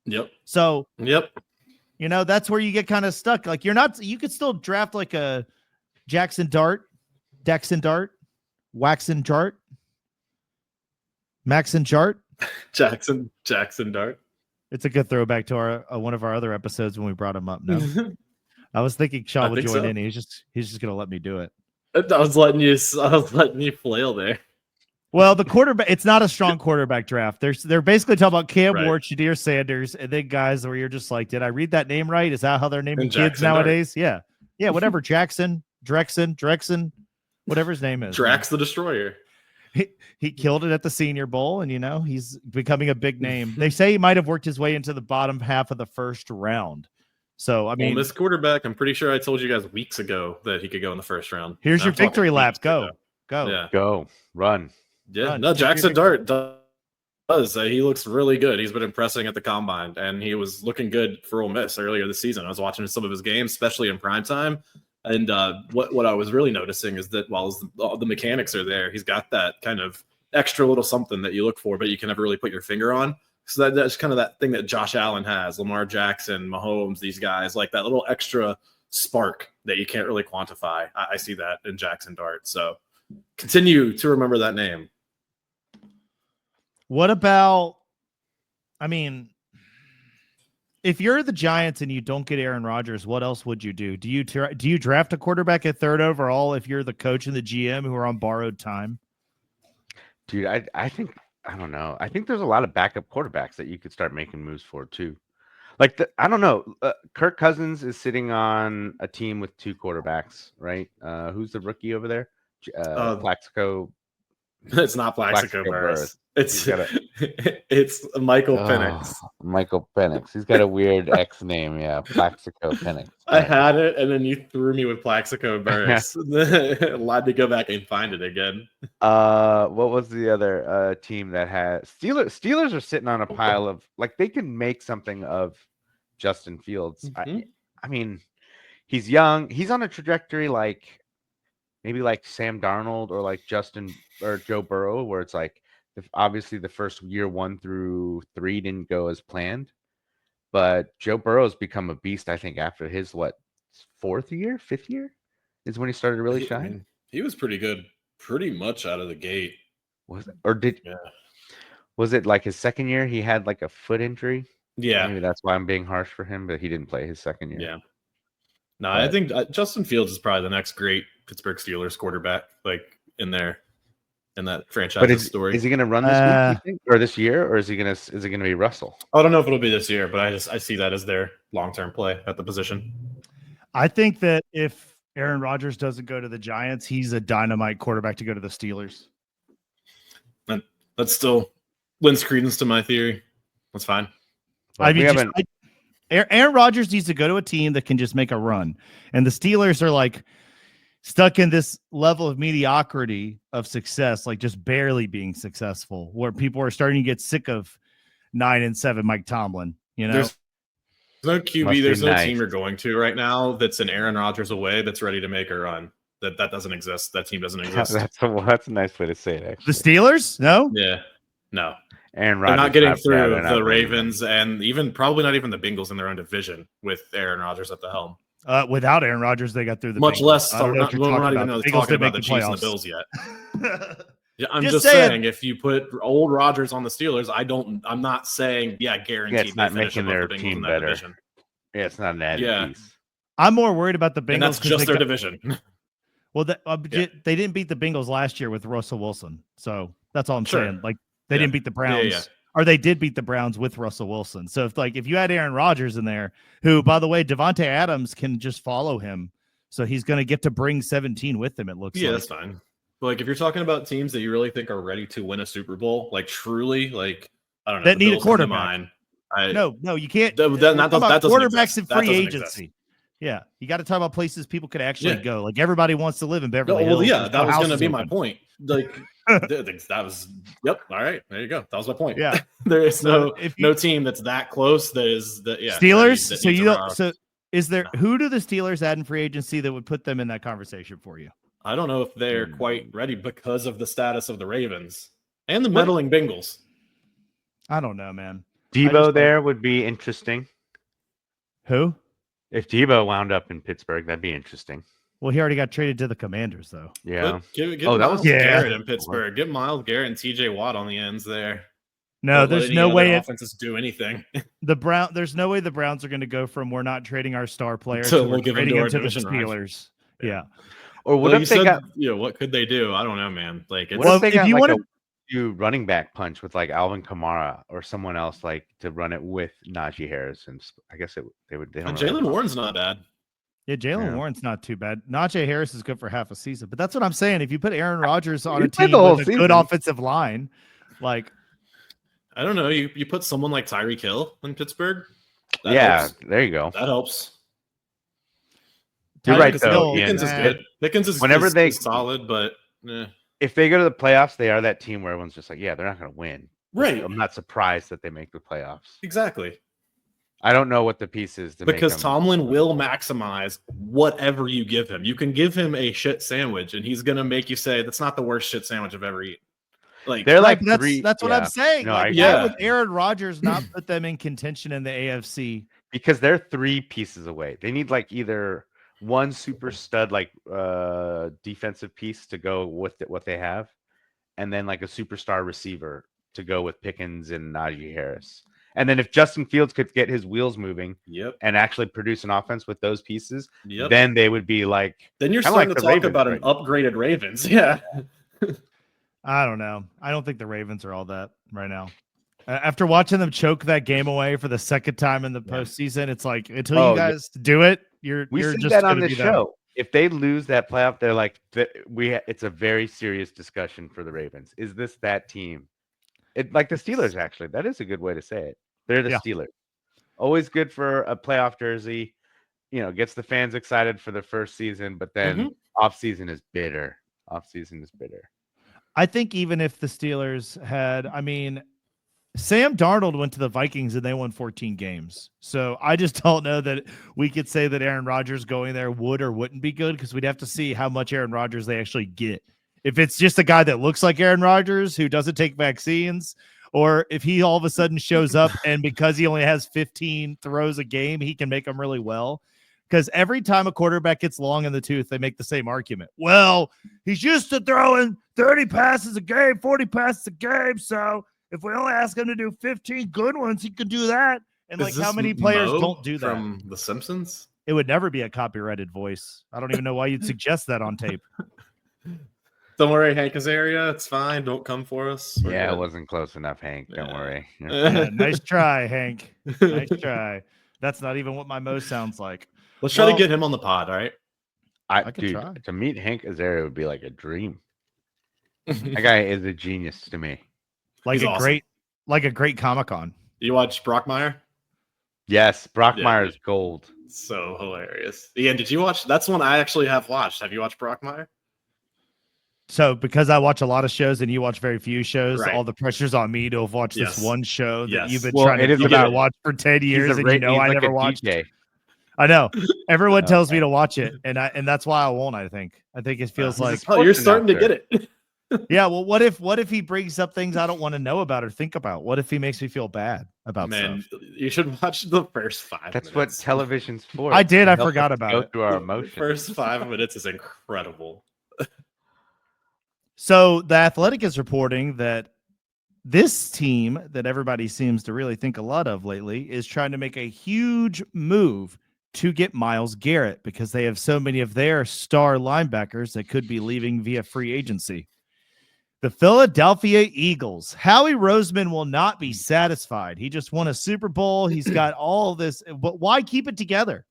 Speaker 1: Yep.
Speaker 2: So,
Speaker 3: That's
Speaker 2: where you get kind of stuck. Like, you could still draft like a Jackson Dart, Waxon Dart, Maxon Jart.
Speaker 1: Jackson Dart.
Speaker 2: It's a good throwback to our one of our other episodes when we brought him up. No, I was thinking Sean would join in. He's just gonna let me do it.
Speaker 1: I was letting you flail there.
Speaker 2: Well, the quarterback, it's not a strong quarterback draft. They're basically talking about Cam Ward, Shadir Sanders, and then guys where you're just like, did I read that name right? Is that how they're naming kids nowadays? Dart. Yeah, whatever. Jackson, Drexen, whatever his name is.
Speaker 1: Drax the Destroyer.
Speaker 2: He killed it at the Senior Bowl, and he's becoming a big name. They say he might have worked his way into the bottom half of the first round. So I mean,
Speaker 1: this quarterback, I'm pretty sure I told you guys weeks ago that he could go in the first round.
Speaker 2: Here's your victory lap. Go,
Speaker 1: yeah.
Speaker 3: Go, run.
Speaker 1: Yeah, no, Jackson Dart does. He looks really good. He's been impressing at the combine, and he was looking good for Ole Miss earlier this season. I was watching some of his games, especially in primetime. And what I was really noticing is that while the mechanics are there, he's got that kind of extra little something that you look for, but you can never really put your finger on. So that's kind of that thing that Josh Allen has, Lamar Jackson, Mahomes, these guys, like that little extra spark that you can't really quantify. I see that in Jackson Dart. So continue to remember that name.
Speaker 2: What about, if you're the Giants and you don't get Aaron Rodgers, what else would you do? Do you draft a quarterback at 3rd overall if you're the coach and the GM who are on borrowed time?
Speaker 3: Dude, I think, I don't know. I think there's a lot of backup quarterbacks that you could start making moves for too. Like I don't know. Kirk Cousins is sitting on a team with 2 quarterbacks, right? Who's the rookie over there? Plaxico.
Speaker 1: It's not Plaxico Burress. It's
Speaker 3: He's got
Speaker 1: it's Michael Penix.
Speaker 3: Michael Penix. He's got a weird X name. Yeah, Plaxico Penix.
Speaker 1: I had it, and then you threw me with Plaxico Burress. Allowed to go back and find it again.
Speaker 3: What was the other team that had Steelers are sitting on a pile of like they can make something of Justin Fields.
Speaker 1: Mhm.
Speaker 3: I mean, he's young. He's on a trajectory like maybe like Sam Darnold or like Justin or Joe Burrow, where it's like obviously the first year 1 through 3 didn't go as planned, but Joe Burrow's become a beast. I think after his 5th year is when he started to really shine.
Speaker 1: I mean, he was pretty good, pretty much out of the gate.
Speaker 3: Was it, or did was it like his second year he had like a foot injury?
Speaker 1: Yeah,
Speaker 3: Maybe that's why I'm being harsh for him, but he didn't play his second year.
Speaker 1: yeah. No, I think Justin Fields is probably the next great Pittsburgh Steelers quarterback, like in that franchise story.
Speaker 3: Is he going to run this week, you think, or this year, or is it going to be Russell?
Speaker 1: I don't know if it'll be this year, but I see that as their long-term play at the position.
Speaker 2: I think that if Aaron Rodgers doesn't go to the Giants, he's a dynamite quarterback to go to the Steelers.
Speaker 1: And that still lends credence to my theory. That's fine.
Speaker 2: I mean, Aaron Rodgers needs to go to a team that can just make a run. And the Steelers are like stuck in this level of mediocrity of success, like just barely being successful, where people are starting to get sick of 9-7 Mike Tomlin. You know,
Speaker 1: there's no QB, there's no team you're going to right now that's an Aaron Rodgers away that's ready to make a run. That doesn't exist. That team doesn't exist.
Speaker 3: That's a nice way to say it, actually.
Speaker 2: The Steelers? No?
Speaker 1: Yeah. No.
Speaker 3: Aaron Rodgers.
Speaker 1: They're not getting through the Ravens and probably not even the Bengals in their own division with Aaron Rodgers at the helm.
Speaker 2: Without Aaron Rodgers, they got through the
Speaker 1: much
Speaker 2: Bengals.
Speaker 1: less.
Speaker 2: We're not even
Speaker 1: talking about the Chiefs and the Bills yet. Yeah, I'm just saying if you put old Rodgers on the Steelers, I'm not saying guaranteed.
Speaker 3: It's not making their team better. Yeah, it's not an added piece.
Speaker 2: I'm more worried about the Bengals.
Speaker 1: And that's just their division.
Speaker 2: Well, they didn't beat the Bengals last year with Russell Wilson, so that's all I'm saying. Like they didn't beat the Browns, or they did beat the Browns with Russell Wilson. So if you had Aaron Rodgers in there, who by the way, Devontae Adams can just follow him, so he's going to get to bring 17 with him. It looks like.
Speaker 1: That's fine. But like if you're talking about teams that you really think are ready to win a Super Bowl, like truly, like I don't know,
Speaker 2: that need a quarterback. No, you can't. That quarterbacks in free agency. Yeah, you got to talk about places people could actually go. Like everybody wants to live in Beverly Hills.
Speaker 1: Well, yeah, that was going to be my point. Like that was. Yep. All right, there you go. That was my point.
Speaker 2: Yeah,
Speaker 1: there is no team that's that close. That is the
Speaker 2: Steelers. So you don't. So is there? Who do the Steelers add in free agency that would put them in that conversation for you?
Speaker 1: I don't know if they're quite ready because of the status of the Ravens and the meddling Bengals.
Speaker 2: I don't know, man.
Speaker 3: Debo there would be interesting.
Speaker 2: Who?
Speaker 3: If Debo wound up in Pittsburgh, that'd be interesting.
Speaker 2: Well, he already got traded to the Commanders, though.
Speaker 3: Yeah.
Speaker 1: That was Garrett in Pittsburgh. Get Myles Garrett and TJ Watt on the ends there.
Speaker 2: No, there's no way
Speaker 1: offenses do anything.
Speaker 2: There's no way the Browns are going to go from we're not trading our star player
Speaker 1: to
Speaker 2: we're trading him to the Steelers. Yeah.
Speaker 3: Or what if they got?
Speaker 1: What could they do? I don't know, man. Like,
Speaker 3: if you want to do running back punch with like Alvin Kamara or someone else like to run it with Najee Harris, and I guess they would.
Speaker 1: Jalen Warren's not bad.
Speaker 2: Yeah, Jalen Warren's not too bad. Najee Harris is good for half a season, but that's what I'm saying. If you put Aaron Rodgers on a team with a good offensive line, like
Speaker 1: I don't know, you put someone like Tyreek Hill in Pittsburgh.
Speaker 3: Helps. There you go.
Speaker 1: That helps.
Speaker 3: You're right, though.
Speaker 1: Pickens is good. Pickens is solid, but
Speaker 3: if they go to the playoffs, they are that team where everyone's just like, they're not going to win.
Speaker 1: Right.
Speaker 3: I'm not surprised that they make the playoffs.
Speaker 1: Exactly.
Speaker 3: I don't know what the piece is
Speaker 1: because Tomlin will maximize whatever you give him. You can give him a shit sandwich, and he's going to make you say that's not the worst shit sandwich I've ever eaten. Like
Speaker 3: they're like
Speaker 2: that's what I'm saying.
Speaker 3: No,
Speaker 2: why would Aaron Rodgers not put them in contention in the AFC?
Speaker 3: Because they're 3 pieces away. They need like either one super stud like defensive piece to go with what they have, and then like a superstar receiver to go with Pickens and Najee Harris. And then if Justin Fields could get his wheels moving and actually produce an offense with those pieces, then they would be like.
Speaker 1: Then you're starting to talk about an upgraded Ravens. Yeah.
Speaker 2: I don't know. I don't think the Ravens are all that right now. After watching them choke that game away for the second time in the postseason, it's like until
Speaker 3: Oh,
Speaker 2: you guys do it, you're
Speaker 3: said
Speaker 2: just
Speaker 3: that on
Speaker 2: gonna
Speaker 3: this
Speaker 2: be them.
Speaker 3: show. If they lose that playoff, they're like, it's a very serious discussion for the Ravens. Is this that team? Like the Steelers, actually. That is a good way to say it. They're the Steelers. Always good for a playoff jersey. Gets the fans excited for the first season, but then offseason is bitter. Offseason is bitter.
Speaker 2: I think even if the Steelers had, Sam Darnold went to the Vikings and they won 14 games. So I just don't know that we could say that Aaron Rodgers going there would or wouldn't be good, because we'd have to see how much Aaron Rodgers they actually get. If it's just a guy that looks like Aaron Rodgers who doesn't take vaccines, or if he all of a sudden shows up and because he only has 15 throws a game, he can make them really well. Because every time a quarterback gets long in the tooth, they make the same argument. Well, he's used to throwing 30 passes a game, 40 passes a game. So if we only ask him to do 15 good ones, he could do that. And how many players don't do that?
Speaker 1: From The Simpsons?
Speaker 2: It would never be a copyrighted voice. I don't even know why you'd suggest that on tape.
Speaker 1: Don't worry, Hank Azaria. It's fine. Don't come for us.
Speaker 3: It wasn't close enough, Hank. Don't worry.
Speaker 2: Nice try, Hank. Nice try. That's not even what my Mo sounds like.
Speaker 1: Let's try to get him on the pod, all right?
Speaker 2: I could try.
Speaker 3: To meet Hank Azaria would be like a dream. That guy is a genius to me.
Speaker 2: Like a great Comic-Con.
Speaker 1: You watch Brockmire?
Speaker 3: Yes, Brockmire is gold.
Speaker 1: So hilarious. Ian, did you watch? That's one I actually have watched. Have you watched Brockmire?
Speaker 2: So because I watch a lot of shows and you watch very few shows,
Speaker 1: right.
Speaker 2: all the pressure's on me to have watched this one show that you've been trying to watch for 10 years and I never watched. I know. Everyone tells me to watch it, and that's why I won't, I think. I think it feels like
Speaker 1: you're starting to get it.
Speaker 2: Yeah, well, what if he brings up things I don't want to know about or think about? What if he makes me feel bad about stuff?
Speaker 1: You should watch the first 5
Speaker 3: That's
Speaker 1: minutes.
Speaker 3: what television's for.
Speaker 2: I did. I forgot about it.
Speaker 3: Go through our emotions.
Speaker 1: The first 5 minutes is incredible.
Speaker 2: So The Athletic is reporting that this team that everybody seems to really think a lot of lately is trying to make a huge move to get Myles Garrett because they have so many of their star linebackers that could be leaving via free agency. The Philadelphia Eagles. Howie Roseman will not be satisfied. He just won a Super Bowl. He's got all this, but why keep it together?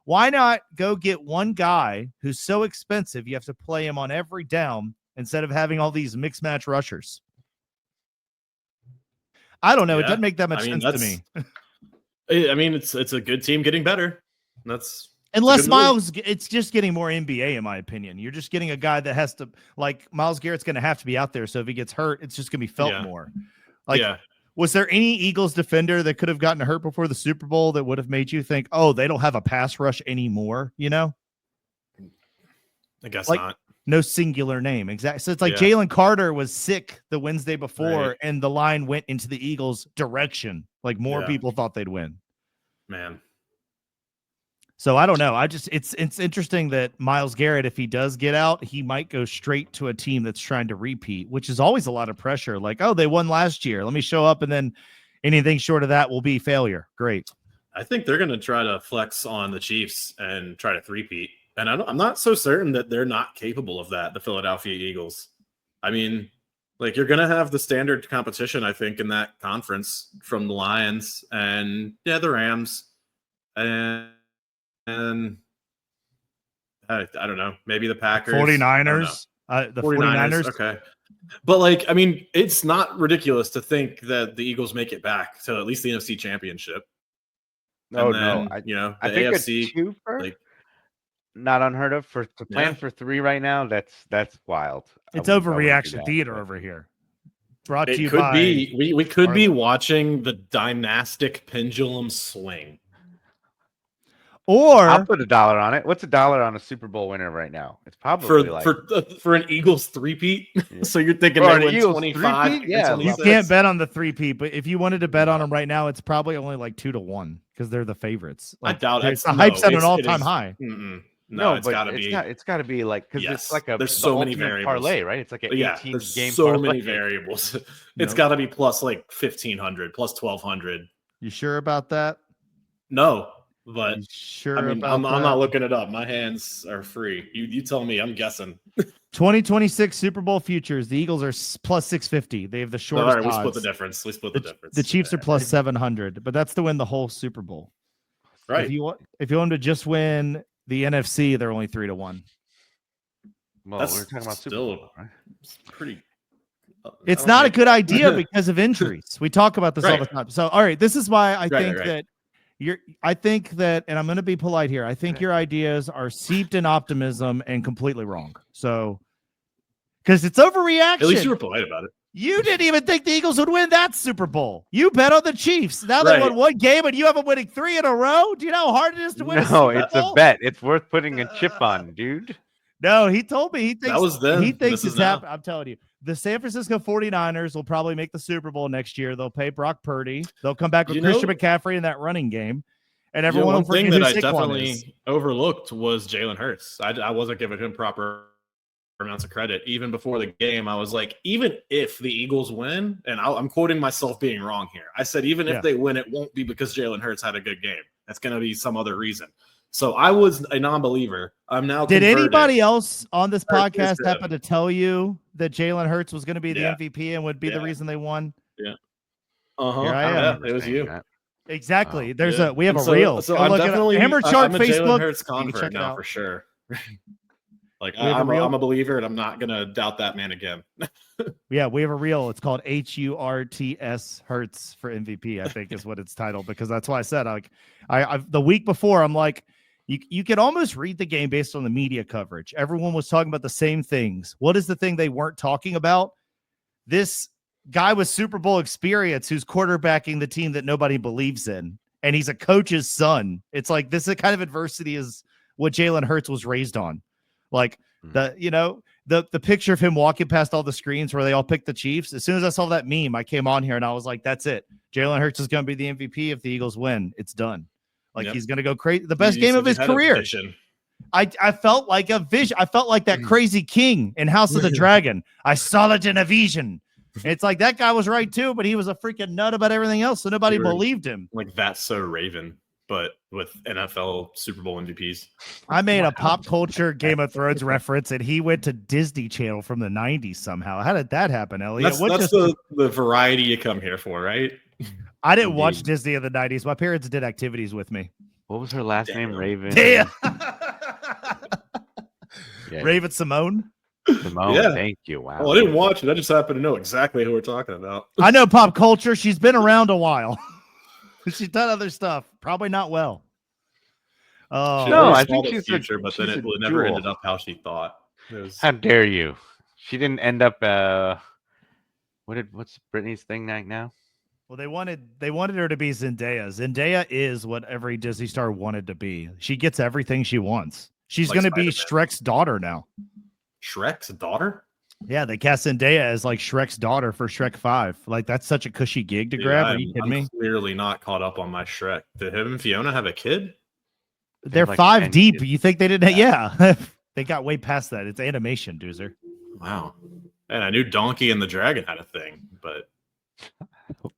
Speaker 2: Why not go get one guy who's so expensive you have to play him on every down instead of having all these mixed match rushers? I don't know. It doesn't make that much sense to me.
Speaker 1: I mean, it's a good team getting better.
Speaker 2: Unless Myles, it's just getting more NBA, in my opinion. You're just getting a guy that has to, like, Myles Garrett's going to have to be out there. So if he gets hurt, it's just going to be felt more. Was there any Eagles defender that could have gotten hurt before the Super Bowl that would have made you think, oh, they don't have a pass rush anymore? You know?
Speaker 1: I guess not.
Speaker 2: No singular name. Exactly. So it's like Jalen Carter was sick the Wednesday before, and the line went into the Eagles' direction. Like more people thought they'd win.
Speaker 1: Man.
Speaker 2: So I don't know. It's interesting that Myles Garrett, if he does get out, he might go straight to a team that's trying to repeat, which is always a lot of pressure. Like, oh, they won last year. Let me show up, and then anything short of that will be failure. Great.
Speaker 1: I think they're going to try to flex on the Chiefs and try to three-peat. And I'm not so certain that they're not capable of that, the Philadelphia Eagles. I mean, like, you're going to have the standard competition, I think, in that conference from the Lions and, the Rams. And I don't know, maybe the Packers.
Speaker 2: 49ers. The 49ers.
Speaker 1: Okay. But, like, I mean, it's not ridiculous to think that the Eagles make it back to at least the NFC Championship.
Speaker 3: No.
Speaker 1: The
Speaker 3: I think
Speaker 1: AFC,
Speaker 3: like, not unheard of to plan for 3 right now. That's wild.
Speaker 2: It's overreaction theater over here. Brought to you by.
Speaker 1: We could be watching the dynastic pendulum swing.
Speaker 2: Or
Speaker 3: I'll put $1 on it. What's $1 on a Super Bowl winner right now? It's probably
Speaker 1: for an Eagles three-peat. So you're thinking they win 25?
Speaker 3: Yeah,
Speaker 2: you can't bet on the three-peat, but if you wanted to bet on them right now, it's probably only like 2-1 because they're the favorites. Like,
Speaker 1: I doubt it.
Speaker 2: The hype's at an all-time high.
Speaker 1: No, it's got to be.
Speaker 3: It's got to be like because it's like
Speaker 1: there's so many variables.
Speaker 3: Parlay, right? It's like an 18
Speaker 1: there's
Speaker 3: game.
Speaker 1: So
Speaker 3: parlay.
Speaker 1: many variables. It's got to be plus like 1,500, plus 1,200.
Speaker 2: You sure about that?
Speaker 1: No. But
Speaker 2: sure,
Speaker 1: I'm not looking it up. My hands are free. You tell me. I'm guessing.
Speaker 2: 2026 Super Bowl futures. The Eagles are plus 650. They have the shortest
Speaker 1: All right, we
Speaker 2: odds.
Speaker 1: split the difference.
Speaker 2: The Chiefs are plus 700, but that's to win the whole Super Bowl.
Speaker 1: Right.
Speaker 2: If you want them to just win the NFC, they're only 3-1.
Speaker 3: Well,
Speaker 1: That's
Speaker 3: we're talking about Super
Speaker 1: still
Speaker 3: Bowl, right?
Speaker 1: pretty.
Speaker 2: It's not a good idea because of injuries. We talk about this all the time. So, all right, this is why I think that I think that, and I'm going to be polite here. I think your ideas are seeped in optimism and completely wrong. So, because it's overreaction.
Speaker 1: At least you were polite about it.
Speaker 2: You didn't even think the Eagles would win that Super Bowl. You bet on the Chiefs. Now they won one game, and you have them winning 3 in a row. Do you know how hard it is to win a Super Bowl?
Speaker 3: No, it's a bet. It's worth putting a chip on, dude.
Speaker 2: No, he told me he thinks
Speaker 1: that was then.
Speaker 2: He thinks it's happening. I'm telling you, the San Francisco 49ers will probably make the Super Bowl next year. They'll pay Brock Purdy. They'll come back with Christian McCaffrey in that running game, and everyone will forget
Speaker 1: thing
Speaker 2: who
Speaker 1: that I
Speaker 2: Saquon
Speaker 1: definitely
Speaker 2: is.
Speaker 1: overlooked was Jalen Hurts. I wasn't giving him proper amounts of credit. Even before the game, I was like, even if the Eagles win, and I'm quoting myself being wrong here. I said, even if they win, it won't be because Jalen Hurts had a good game. That's going to be some other reason. So I was a non-believer. I'm now.
Speaker 2: Did anybody else on this podcast happen to tell you that Jalen Hurts was going to be the MVP and would be the reason they won?
Speaker 1: Yeah.
Speaker 2: Here I am.
Speaker 1: It was you.
Speaker 2: Exactly. We have a reel.
Speaker 1: So I'm definitely
Speaker 2: Hammer Chart
Speaker 1: I'm a
Speaker 2: Facebook.
Speaker 1: Jalen Hurts convert now for sure. Like I'm a believer, and I'm not gonna doubt that man again.
Speaker 2: Yeah, we have a reel. It's called HURTS Hurts for MVP. I think is what it's titled, because that's why I said I the week before I'm like, you could almost read the game based on the media coverage. Everyone was talking about the same things. What is the thing they weren't talking about? This guy with Super Bowl experience who's quarterbacking the team that nobody believes in, and he's a coach's son. It's like this kind of adversity is what Jalen Hurts was raised on. Like the picture of him walking past all the screens where they all picked the Chiefs. As soon as I saw that meme, I came on here and I was like, that's it. Jalen Hurts is going to be the MVP if the Eagles win. It's done. Like he's going to go crazy. The best game of his career. I felt like a vision. I felt like that crazy king in House of the Dragon. I saw it in a vision. It's like that guy was right too, but he was a freaking nut about everything else, so nobody believed him.
Speaker 1: Like That's So Raven, but with NFL Super Bowl MVPs.
Speaker 2: I made a pop culture Game of Thrones reference, and he went to Disney Channel from the 90s somehow. How did that happen, Elliot?
Speaker 1: That's the variety you come here for, right?
Speaker 2: I didn't watch Disney in the 90s. My parents did activities with me.
Speaker 3: What was her last name? Raven.
Speaker 2: Damn. Raven Simone.
Speaker 3: Simone, thank you. Wow.
Speaker 1: Well, I didn't watch it. I just happen to know exactly who we're talking about.
Speaker 2: I know pop culture. She's been around a while. She's done other stuff. Probably not well. Oh
Speaker 3: no, I think she's
Speaker 1: future, but then it never ended up how she thought.
Speaker 3: How dare you? She didn't end up. What's Britney's thing now?
Speaker 2: Well, they wanted her to be Zendaya. Zendaya is what every Disney star wanted to be. She gets everything she wants. She's like going to be Shrek's daughter now.
Speaker 1: Shrek's daughter?
Speaker 2: Yeah, they cast Zendaya as like Shrek's daughter for Shrek 5. Like that's such a cushy gig to grab. Are you kidding me?
Speaker 1: Clearly not caught up on my Shrek. Did him and Fiona have a kid?
Speaker 2: They're like 5 deep. Kids. You think they didn't? Yeah. They got way past that. It's animation, Doozer.
Speaker 1: Wow. And I knew Donkey and the Dragon had a thing, but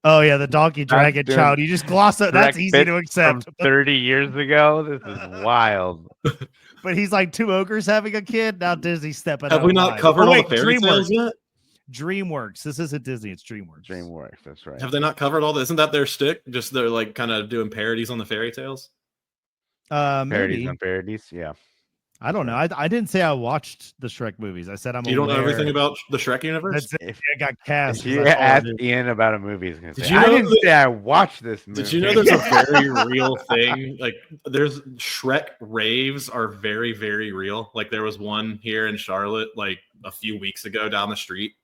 Speaker 2: oh yeah, the Donkey Dragon child. You just gloss it. That's easy to accept.
Speaker 3: From 30 years ago. This is wild.
Speaker 2: But he's like 2 ogres having a kid. Now Disney's stepping up.
Speaker 1: Have we not covered all the fairy tales yet?
Speaker 2: DreamWorks. This isn't Disney. It's DreamWorks.
Speaker 3: DreamWorks. That's right.
Speaker 1: Have they not covered all this? Isn't that their stick? Just they're like kind of doing parodies on the fairy tales?
Speaker 3: Parodies on parodies. Yeah.
Speaker 2: I don't know. I didn't say I watched the Shrek movies. I said
Speaker 1: You don't know everything about the Shrek universe?
Speaker 2: If I got cast.
Speaker 3: If you asked Ian about a movie, I didn't say I watched this movie.
Speaker 1: Did you know there's a very real thing? Like there's Shrek raves are very, very real. Like there was one here in Charlotte like a few weeks ago down the street.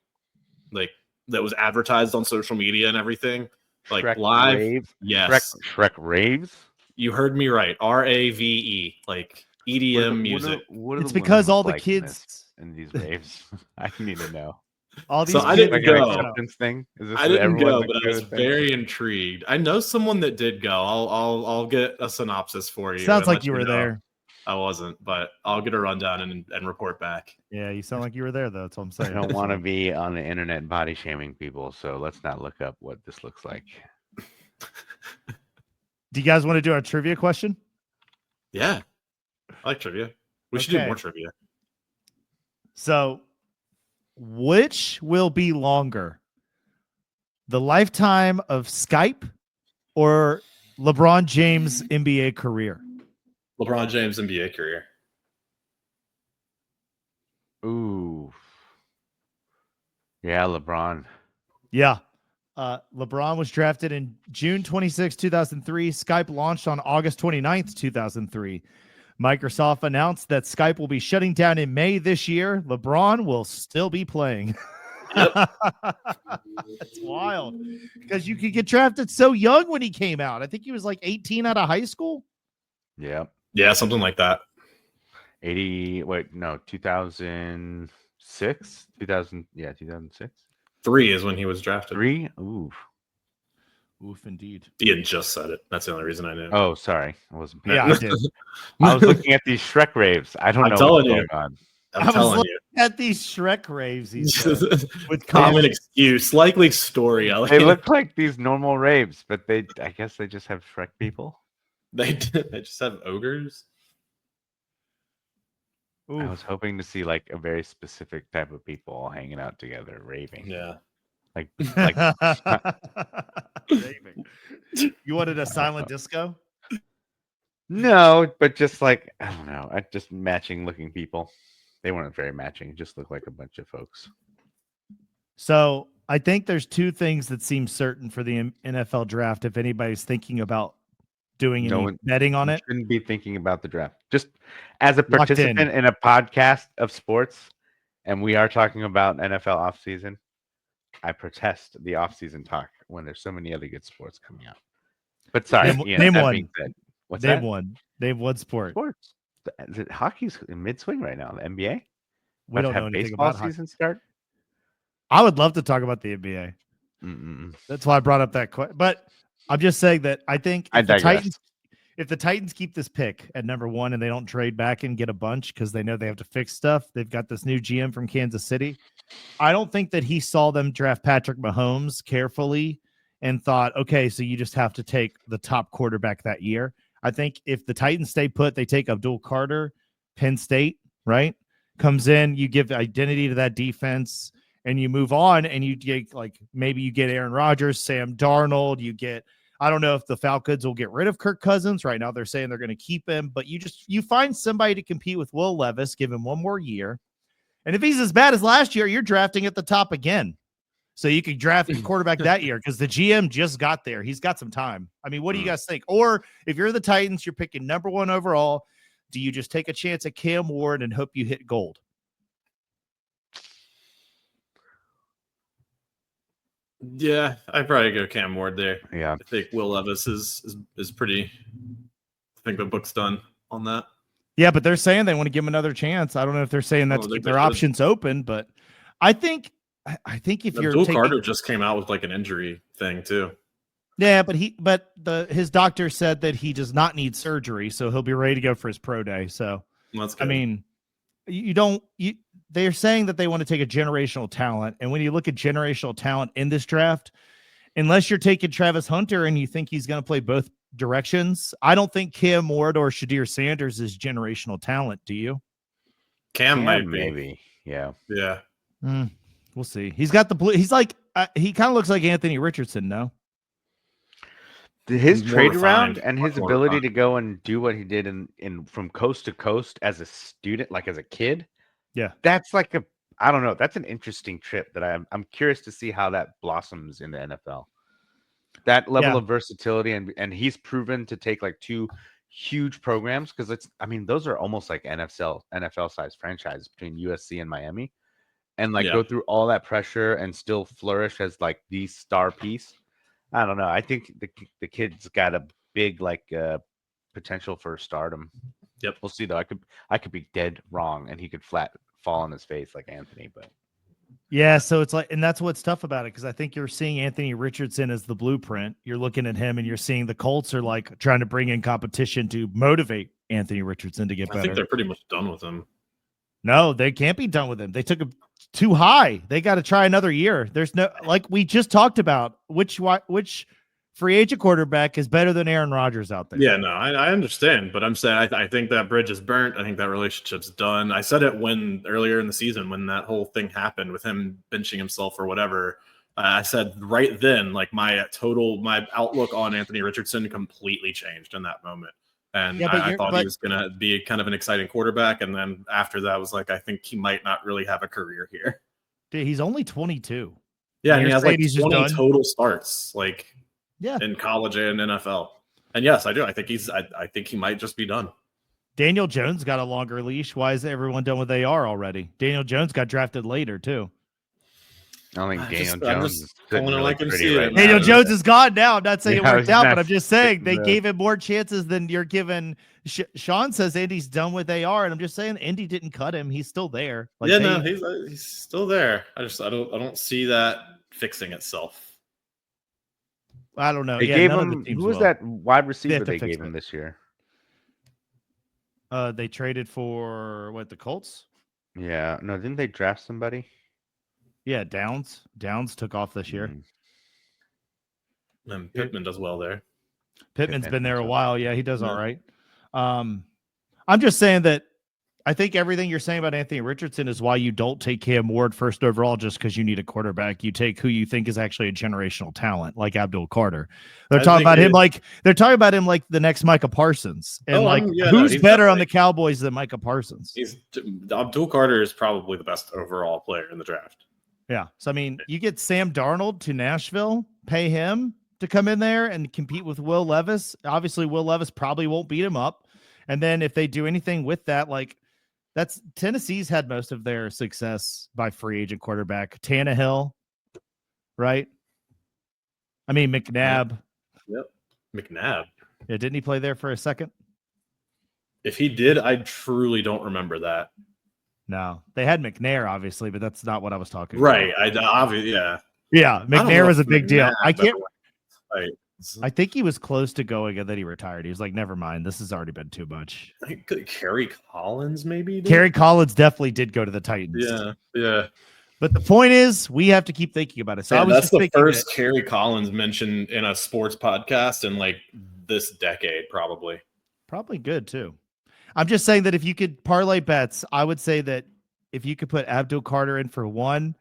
Speaker 1: Like that was advertised on social media and everything. Like
Speaker 3: Shrek
Speaker 1: live.
Speaker 3: Raves?
Speaker 1: Yes.
Speaker 3: Shrek raves?
Speaker 1: You heard me right. RAVE. Like EDM music.
Speaker 2: It's because all the kids
Speaker 3: in these raves. I need to know.
Speaker 2: All these
Speaker 1: so I didn't go.
Speaker 3: Thing?
Speaker 1: I didn't go, but I was very intrigued. I know someone that did go. I'll get a synopsis for you.
Speaker 2: Sounds like you were there.
Speaker 1: I wasn't, but I'll get a rundown and report back.
Speaker 2: Yeah, you sound like you were there though. That's what I'm saying.
Speaker 3: I don't want to be on the internet body shaming people, so let's not look up what this looks like.
Speaker 2: Do you guys want to do our trivia question?
Speaker 1: Yeah. I like trivia. We should do more trivia.
Speaker 2: So, which will be longer? The lifetime of Skype or LeBron James NBA career?
Speaker 1: LeBron James NBA career.
Speaker 3: Ooh. Yeah, LeBron.
Speaker 2: Yeah. LeBron was drafted in June 26, 2003. Skype launched on August 29th, 2003. Microsoft announced that Skype will be shutting down in May this year. LeBron will still be playing.
Speaker 1: Yep.
Speaker 2: That's wild because you could get drafted so young when he came out. I think he was like 18 out of high school.
Speaker 3: Yeah.
Speaker 1: Yeah, something like that.
Speaker 3: 2006? 2006.
Speaker 1: 3 is when he was drafted.
Speaker 3: 3? Ooh.
Speaker 2: Oof, indeed.
Speaker 1: Ian just said it. That's the only reason I knew.
Speaker 3: Oh, sorry. I wasn't
Speaker 2: Yeah, I did.
Speaker 3: I was looking at these Shrek raves. I don't
Speaker 1: I'm
Speaker 3: know
Speaker 1: telling
Speaker 3: what's
Speaker 1: you.
Speaker 3: going on.
Speaker 1: I'm telling you.
Speaker 2: At these Shrek raves, he said, with
Speaker 1: Common excuse, likely story.
Speaker 3: They look like these normal raves, but I guess they just have Shrek people.
Speaker 1: They just have ogres.
Speaker 2: Ooh.
Speaker 3: I was hoping to see like a very specific type of people all hanging out together, raving.
Speaker 1: Yeah.
Speaker 3: Like
Speaker 2: Raving. You wanted a silent disco?
Speaker 3: no, but just like I don't know, just matching looking people. They weren't very matching. It just looked like a bunch of folks.
Speaker 2: So I think there's two things that seem certain for the NFL draft. If anybody's thinking about doing any betting on it,
Speaker 3: shouldn't be thinking about the draft. Just as a
Speaker 2: Locked
Speaker 3: participant in a podcast of sports, and we are talking about NFL offseason, I protest the offseason talk when there's so many other good sports coming out. But sorry,
Speaker 2: name
Speaker 3: that
Speaker 2: one.
Speaker 3: being said, what's
Speaker 2: name
Speaker 3: that?
Speaker 2: one. Name one sport.
Speaker 3: Sports. Is it hockey's in mid swing right now? The NBA.
Speaker 2: We don't know anything about
Speaker 3: season start.
Speaker 2: I would love to talk about the NBA. That's why I brought up that question. But I'm just saying that I think if the Titans keep this pick at number 1 and they don't trade back and get a bunch because they know they have to fix stuff, they've got this new GM from Kansas City. I don't think that he saw them draft Patrick Mahomes carefully and thought, okay, so you just have to take the top quarterback that year. I think if the Titans stay put, they take Abdul Carter, Penn State, right? Comes in, you give identity to that defense, and you move on, and you get maybe you get Aaron Rodgers, Sam Darnold, you get, I don't know if the Falcons will get rid of Kirk Cousins. Right now they're saying they're going to keep him, but you find somebody to compete with Will Levis, give him one more year. And if he's as bad as last year, you're drafting at the top again. So you could draft a quarterback that year because the GM just got there. He's got some time. I mean, what do you guys think? Or if you're the Titans, you're picking number 1 overall. Do you just take a chance at Cam Ward and hope you hit gold?
Speaker 1: Yeah, I'd probably go Cam Ward there.
Speaker 3: Yeah.
Speaker 1: I think Will Levis is pretty. I think the book's done on that.
Speaker 2: Yeah, but they're saying they want to give him another chance. I don't know if they're saying that to keep their options open, but I think if you're
Speaker 1: Abdul Carter just came out with like an injury thing too.
Speaker 2: Yeah, but his doctor said that he does not need surgery, so he'll be ready to go for his pro day. So
Speaker 1: that's good.
Speaker 2: I mean, they're saying that they want to take a generational talent, and when you look at generational talent in this draft, unless you're taking Travis Hunter and you think he's going to play both directions, I don't think Cam Ward or Shadir Sanders is generational talent. Do you?
Speaker 1: Cam might be.
Speaker 3: Maybe. Yeah.
Speaker 1: Yeah.
Speaker 2: We'll see. He's got the blue. He's like he kind of looks like Anthony Richardson, no?
Speaker 3: His trade around and his ability to go and do what he did in from coast to coast as a student, like as a kid.
Speaker 2: Yeah.
Speaker 3: That's like I don't know. That's an interesting trip that I'm curious to see how that blossoms in the NFL. That level of versatility and he's proven to take like 2 huge programs because those are almost like NFL size franchises between USC and Miami, and go through all that pressure and still flourish as like the star piece. I don't know. I think the kid's got a big potential for stardom.
Speaker 1: Yep.
Speaker 3: We'll see though. I could be dead wrong and he could flat fall on his face like Anthony, but
Speaker 2: yeah, so it's and that's what's tough about it because I think you're seeing Anthony Richardson as the blueprint. You're looking at him and you're seeing the Colts are trying to bring in competition to motivate Anthony Richardson to get better.
Speaker 1: I think they're pretty much done with him.
Speaker 2: No, they can't be done with him. They took him too high. They got to try another year. There's no, like we just talked about, which free agent quarterback is better than Aaron Rodgers out there.
Speaker 1: Yeah, no, I understand, but I'm saying I think that bridge is burnt. I think that relationship's done. I said it earlier in the season when that whole thing happened with him benching himself or whatever. I said right then, like my outlook on Anthony Richardson completely changed in that moment. And I thought he was going to be kind of an exciting quarterback. And then after that, I was like, I think he might not really have a career here.
Speaker 2: Dude, he's only 22.
Speaker 1: Yeah, and he has like 20 total starts, like in college and NFL. And yes, I do. I think he might just be done.
Speaker 2: Daniel Jones got a longer leash. Why is everyone done with AR already? Daniel Jones got drafted later too.
Speaker 3: I don't think Daniel Jones is
Speaker 2: Daniel Jones is gone now. I'm not saying it worked out, but I'm just saying they gave him more chances than you're giving. Sean says Indy's done with AR, and I'm just saying Indy didn't cut him. He's still there.
Speaker 1: Like he's still there. I don't see that fixing itself.
Speaker 2: I don't know.
Speaker 3: They gave him. Who was that wide receiver they gave him this year?
Speaker 2: They traded for the Colts?
Speaker 3: Yeah. No, didn't they draft somebody?
Speaker 2: Yeah, Downs. Downs took off this year.
Speaker 1: And Pittman does well there.
Speaker 2: Pittman's been there a while. Yeah, he does all right. I'm just saying that I think everything you're saying about Anthony Richardson is why you don't take Cam Ward first overall just because you need a quarterback. You take who you think is actually a generational talent, like Abdul Carter. They're talking about him like the next Micah Parsons. And who's better on the Cowboys than Micah Parsons?
Speaker 1: Abdul Carter is probably the best overall player in the draft.
Speaker 2: Yeah. So, I mean, you get Sam Darnold to Nashville, pay him to come in there and compete with Will Levis. Obviously, Will Levis probably won't beat him up. And then if they do anything with that, that's Tennessee's had most of their success by free agent quarterback. Tannehill, right? I mean, McNabb.
Speaker 1: Yep. McNabb.
Speaker 2: Yeah, didn't he play there for a second?
Speaker 1: If he did, I truly don't remember that.
Speaker 2: No, they had McNair, obviously, but that's not what I was talking
Speaker 1: about.
Speaker 2: Yeah, McNair was a big deal. I think he was close to going and then he retired. He was like, never mind. This has already been too much.
Speaker 1: Kerry Collins, maybe?
Speaker 2: Kerry Collins definitely did go to the Titans.
Speaker 1: Yeah.
Speaker 2: But the point is, we have to keep thinking about it. So
Speaker 1: that's the first Kerry Collins mentioned in a sports podcast in this decade, probably.
Speaker 2: Probably good, too. I'm just saying that if you could parlay bets, I would say that if you could put Abdul Carter in for 1,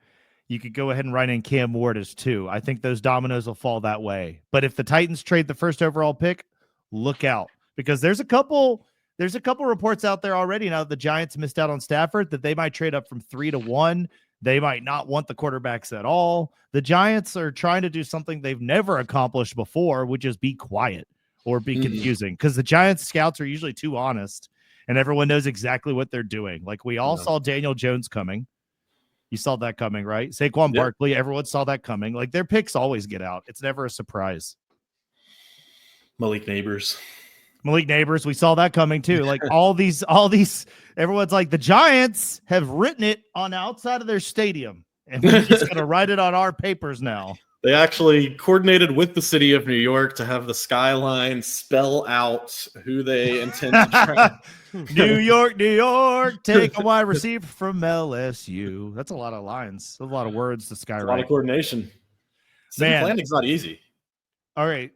Speaker 2: you could go ahead and write in Cam Ward as 2. I think those dominoes will fall that way. But if the Titans trade the first overall pick, look out, because there's a couple reports out there already now that the Giants missed out on Stafford that they might trade up from 3 to 1. They might not want the quarterbacks at all. The Giants are trying to do something they've never accomplished before, which is be quiet or be confusing, because the Giants scouts are usually too honest and everyone knows exactly what they're doing. Like we all saw Daniel Jones coming. You saw that coming, right? Saquon Barkley, everyone saw that coming. Like their picks always get out. It's never a surprise.
Speaker 1: Malik Neighbors,
Speaker 2: we saw that coming too. Like all these, everyone's like, the Giants have written it on the outside of their stadium, and we're just going to write it on our papers now.
Speaker 1: They actually coordinated with the city of New York to have the skyline spell out who they intend to try.
Speaker 2: New York, take a wide receiver from LSU. That's a lot of lines. That's a lot of words to skywrite. A lot
Speaker 1: of coordination. Planning's not easy.
Speaker 2: All right.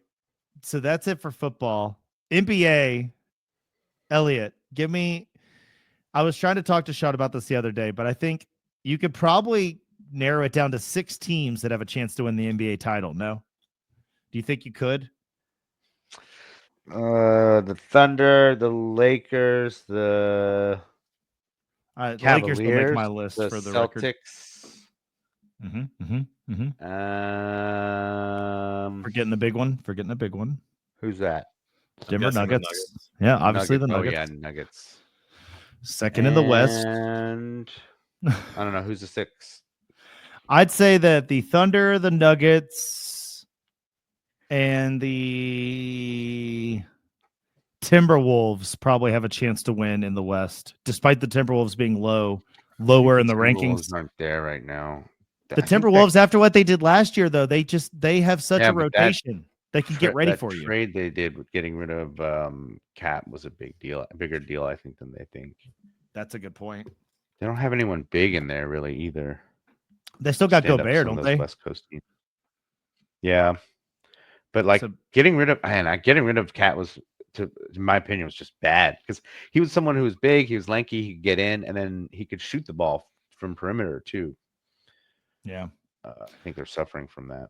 Speaker 2: So that's it for football. NBA, Elliot, I was trying to talk to Sean about this the other day, but I think you could probably narrow it down to 6 teams that have a chance to win the NBA title. No? Do you think you could?
Speaker 3: The Thunder, the Lakers, the
Speaker 2: Lakers will make my list
Speaker 3: the
Speaker 2: for the
Speaker 3: Celtics.
Speaker 2: Forgetting the big one.
Speaker 3: Who's that?
Speaker 2: Denver Nuggets. Yeah, obviously the Nuggets.
Speaker 3: Oh, yeah, Nuggets.
Speaker 2: Second in the West.
Speaker 3: And I don't know who's the 6th.
Speaker 2: I'd say that the Thunder, the Nuggets, and the Timberwolves probably have a chance to win in the West, despite the Timberwolves being lower in the rankings.
Speaker 3: Aren't there right now.
Speaker 2: The Timberwolves, after what they did last year, though, they have such a rotation. They can get ready for you.
Speaker 3: Trade they did with getting rid of Cat was a bigger deal, I think, than they think.
Speaker 2: That's a good point.
Speaker 3: They don't have anyone big in there really either.
Speaker 2: They still got Gobert, don't they?
Speaker 3: West Coast teams. Yeah, But like getting rid of Cat was, in my opinion, was just bad because he was someone who was big, he was lanky, he could get in, and then he could shoot the ball from perimeter too.
Speaker 2: Yeah,
Speaker 3: I think they're suffering from that.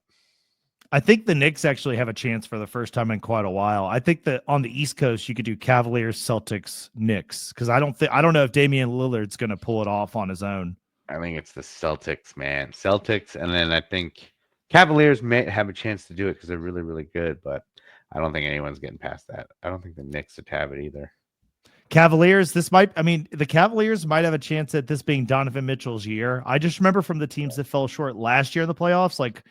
Speaker 2: I think the Knicks actually have a chance for the first time in quite a while. I think that on the East Coast you could do Cavaliers, Celtics, Knicks because I don't know if Damian Lillard's going to pull it off on his own.
Speaker 3: I think it's the Celtics, man. Celtics, and then I think Cavaliers may have a chance to do it because they're really, really good, but I don't think anyone's getting past that. I don't think the Knicks would have it either.
Speaker 2: Cavaliers, the Cavaliers might have a chance at this being Donovan Mitchell's year. I just remember from the teams that fell short last year in the playoffs, like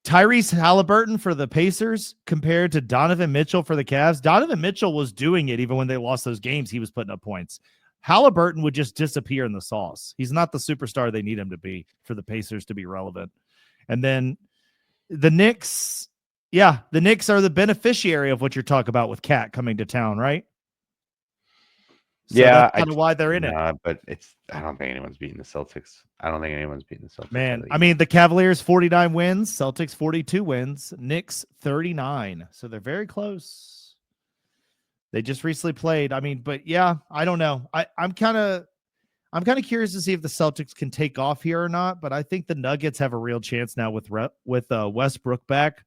Speaker 2: Tyrese Halliburton for the Pacers compared to Donovan Mitchell for the Cavs. Donovan Mitchell was doing it even when they lost those games. He was putting up points. Halliburton would just disappear in the sauce. He's not the superstar they need him to be for the Pacers to be relevant. And then the Knicks, the Knicks are the beneficiary of what you're talking about with Cat coming to town, right? So that's kind of why they're in it.
Speaker 3: But I don't think anyone's beating the Celtics.
Speaker 2: Man, I mean, the Cavaliers 49 wins, Celtics 42 wins, Knicks 39. So they're very close. They just recently played. I mean, but yeah, I don't know. I'm kind of curious to see if the Celtics can take off here or not. But I think the Nuggets have a real chance now with Westbrook back.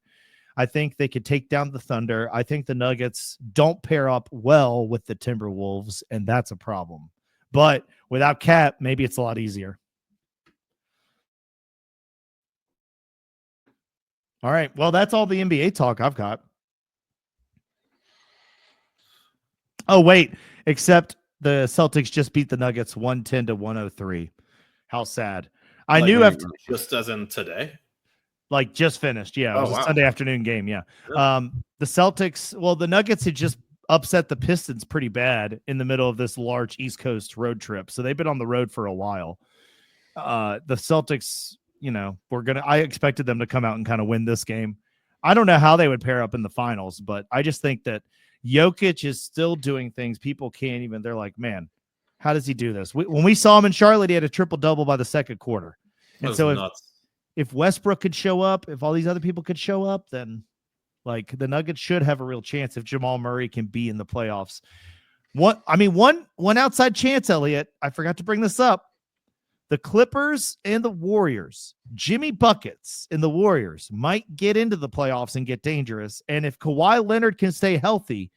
Speaker 2: I think they could take down the Thunder. I think the Nuggets don't pair up well with the Timberwolves, and that's a problem. But without Cat, maybe it's a lot easier. All right. Well, that's all the NBA talk I've got. Oh, wait. Except the Celtics just beat the Nuggets 110-103. How sad. I knew after
Speaker 1: just as in today.
Speaker 2: Like just finished. Yeah. It was a Sunday afternoon game. Yeah. The Celtics, the Nuggets had just upset the Pistons pretty bad in the middle of this large East Coast road trip. So they've been on the road for a while. The Celtics, I expected them to come out and kind of win this game. I don't know how they would pair up in the finals, but I just think that Jokic is still doing things people can't even, they're like, man, how does he do this? When we saw him in Charlotte, he had a triple-double by the second quarter. And so if Westbrook could show up, if all these other people could show up, then like the Nuggets should have a real chance if Jamal Murray can be in the playoffs. One outside chance, Elliot. I forgot to bring this up. The Clippers and the Warriors, Jimmy Buckets and the Warriors might get into the playoffs and get dangerous. And if Kawhi Leonard can stay healthy,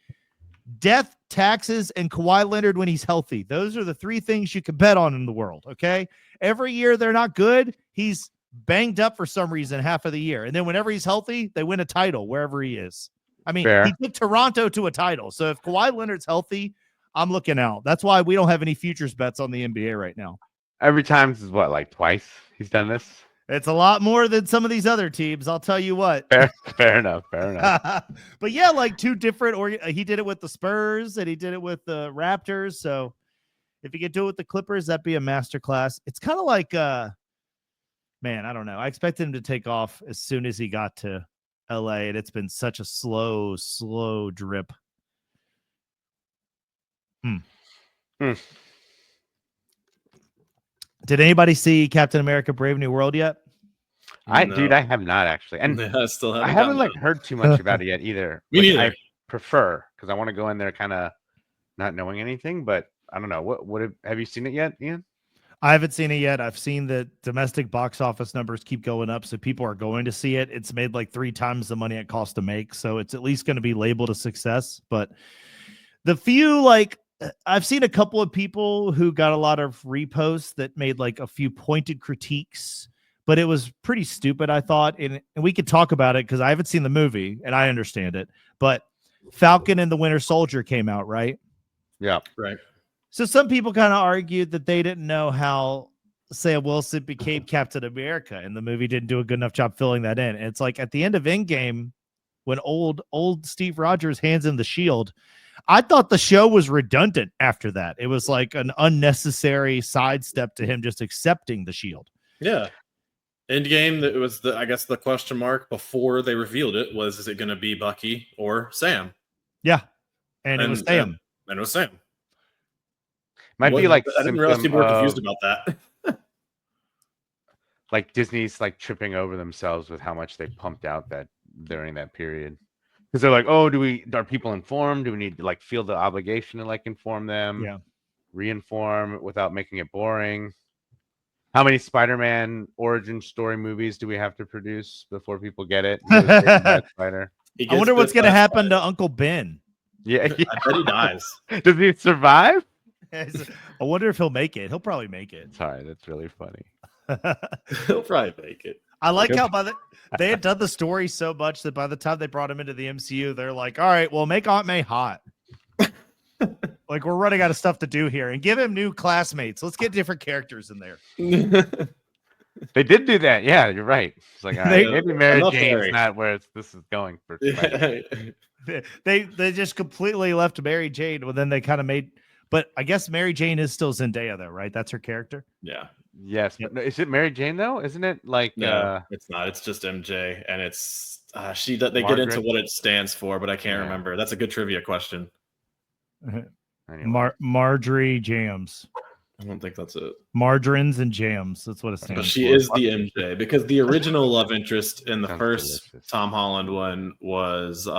Speaker 2: death, taxes, and Kawhi Leonard when he's healthy. Those are the three things you can bet on in the world, okay? Every year they're not good. He's banged up for some reason half of the year. And then whenever he's healthy, they win a title wherever he is. I mean, He took Toronto to a title. So if Kawhi Leonard's healthy, I'm looking out. That's why we don't have any futures bets on the NBA right now.
Speaker 3: Every time is what, like twice he's done this?
Speaker 2: It's a lot more than some of these other teams. I'll tell you what.
Speaker 3: Fair enough.
Speaker 2: But yeah, like two different, he did it with the Spurs and he did it with the Raptors. So if he could do it with the Clippers, that'd be a masterclass. It's kind of like, man, I don't know. I expected him to take off as soon as he got to LA, and it's been such a slow drip. Did anybody see Captain America: Brave New World yet?
Speaker 3: Dude, I have not actually, and I haven't heard too much about it yet either.
Speaker 1: Me neither.
Speaker 3: I prefer because I want to go in there kind of not knowing anything, but I don't know. What have you seen it yet, Ian?
Speaker 2: I haven't seen it yet. I've seen the domestic box office numbers keep going up, so people are going to see it. It's made like 3 times the money it costs to make, so it's at least going to be labeled a success. But the few, I've seen a couple of people who got a lot of reposts that made like a few pointed critiques, but it was pretty stupid, I thought. And we could talk about it because I haven't seen the movie and I understand it. But Falcon and the Winter Soldier came out, right?
Speaker 3: Yeah,
Speaker 1: right.
Speaker 2: So some people kind of argued that they didn't know how Sam Wilson became Captain America, and the movie didn't do a good enough job filling that in. And it's like at the end of Endgame, when old Steve Rogers hands him the shield, I thought the show was redundant after that. It was like an unnecessary sidestep to him just accepting the shield.
Speaker 1: Yeah. Endgame, it was the question mark before they revealed it was, is it going to be Bucky or Sam?
Speaker 2: Yeah. And it was Sam.
Speaker 1: And it was Sam.
Speaker 3: Might be like
Speaker 1: I didn't realize people were confused about that.
Speaker 3: Like Disney's like tripping over themselves with how much they pumped out that during that period. Because they're like, oh, are people informed? Do we need to like feel the obligation to like inform them?
Speaker 2: Yeah.
Speaker 3: Reinform without making it boring. How many Spider-Man origin story movies do we have to produce before people get it? He was Big Bad Spider.
Speaker 2: I wonder what's going to happen to Uncle Ben.
Speaker 3: Yeah,
Speaker 1: I bet he dies.
Speaker 3: Does he survive?
Speaker 2: I wonder if he'll make it. He'll probably make it.
Speaker 3: Sorry, that's really funny.
Speaker 1: He'll probably make it.
Speaker 2: I like how they had done the story so much that by the time they brought him into the MCU, they're like, all right, well, make Aunt May hot. Like, we're running out of stuff to do here, and give him new classmates. Let's get different characters in there.
Speaker 3: They did do that. Yeah, you're right. It's like, all right, maybe Mary
Speaker 1: Enough
Speaker 3: Jane's
Speaker 1: Mary.
Speaker 3: not where this is going for Spider-Man.
Speaker 2: They just completely left Mary Jane. Well, then they kind of made, but I guess Mary Jane is still Zendaya, though, right? That's her character.
Speaker 1: Yeah.
Speaker 3: Yes, but no, is it Mary Jane though? Isn't it like
Speaker 1: No, it's not. It's just MJ, and it's they get
Speaker 3: Margaret?
Speaker 1: into what it stands for, but I can't
Speaker 3: Yeah.
Speaker 1: remember. That's a good trivia question.
Speaker 3: anyway.
Speaker 2: Marjorie Jams.
Speaker 1: I don't think that's it.
Speaker 2: Margarines and jams. That's what it stands
Speaker 1: But
Speaker 2: for.
Speaker 1: she is the MJ because the original love interest in the
Speaker 3: Sounds
Speaker 1: first
Speaker 3: delicious.
Speaker 1: Tom Holland one was
Speaker 3: the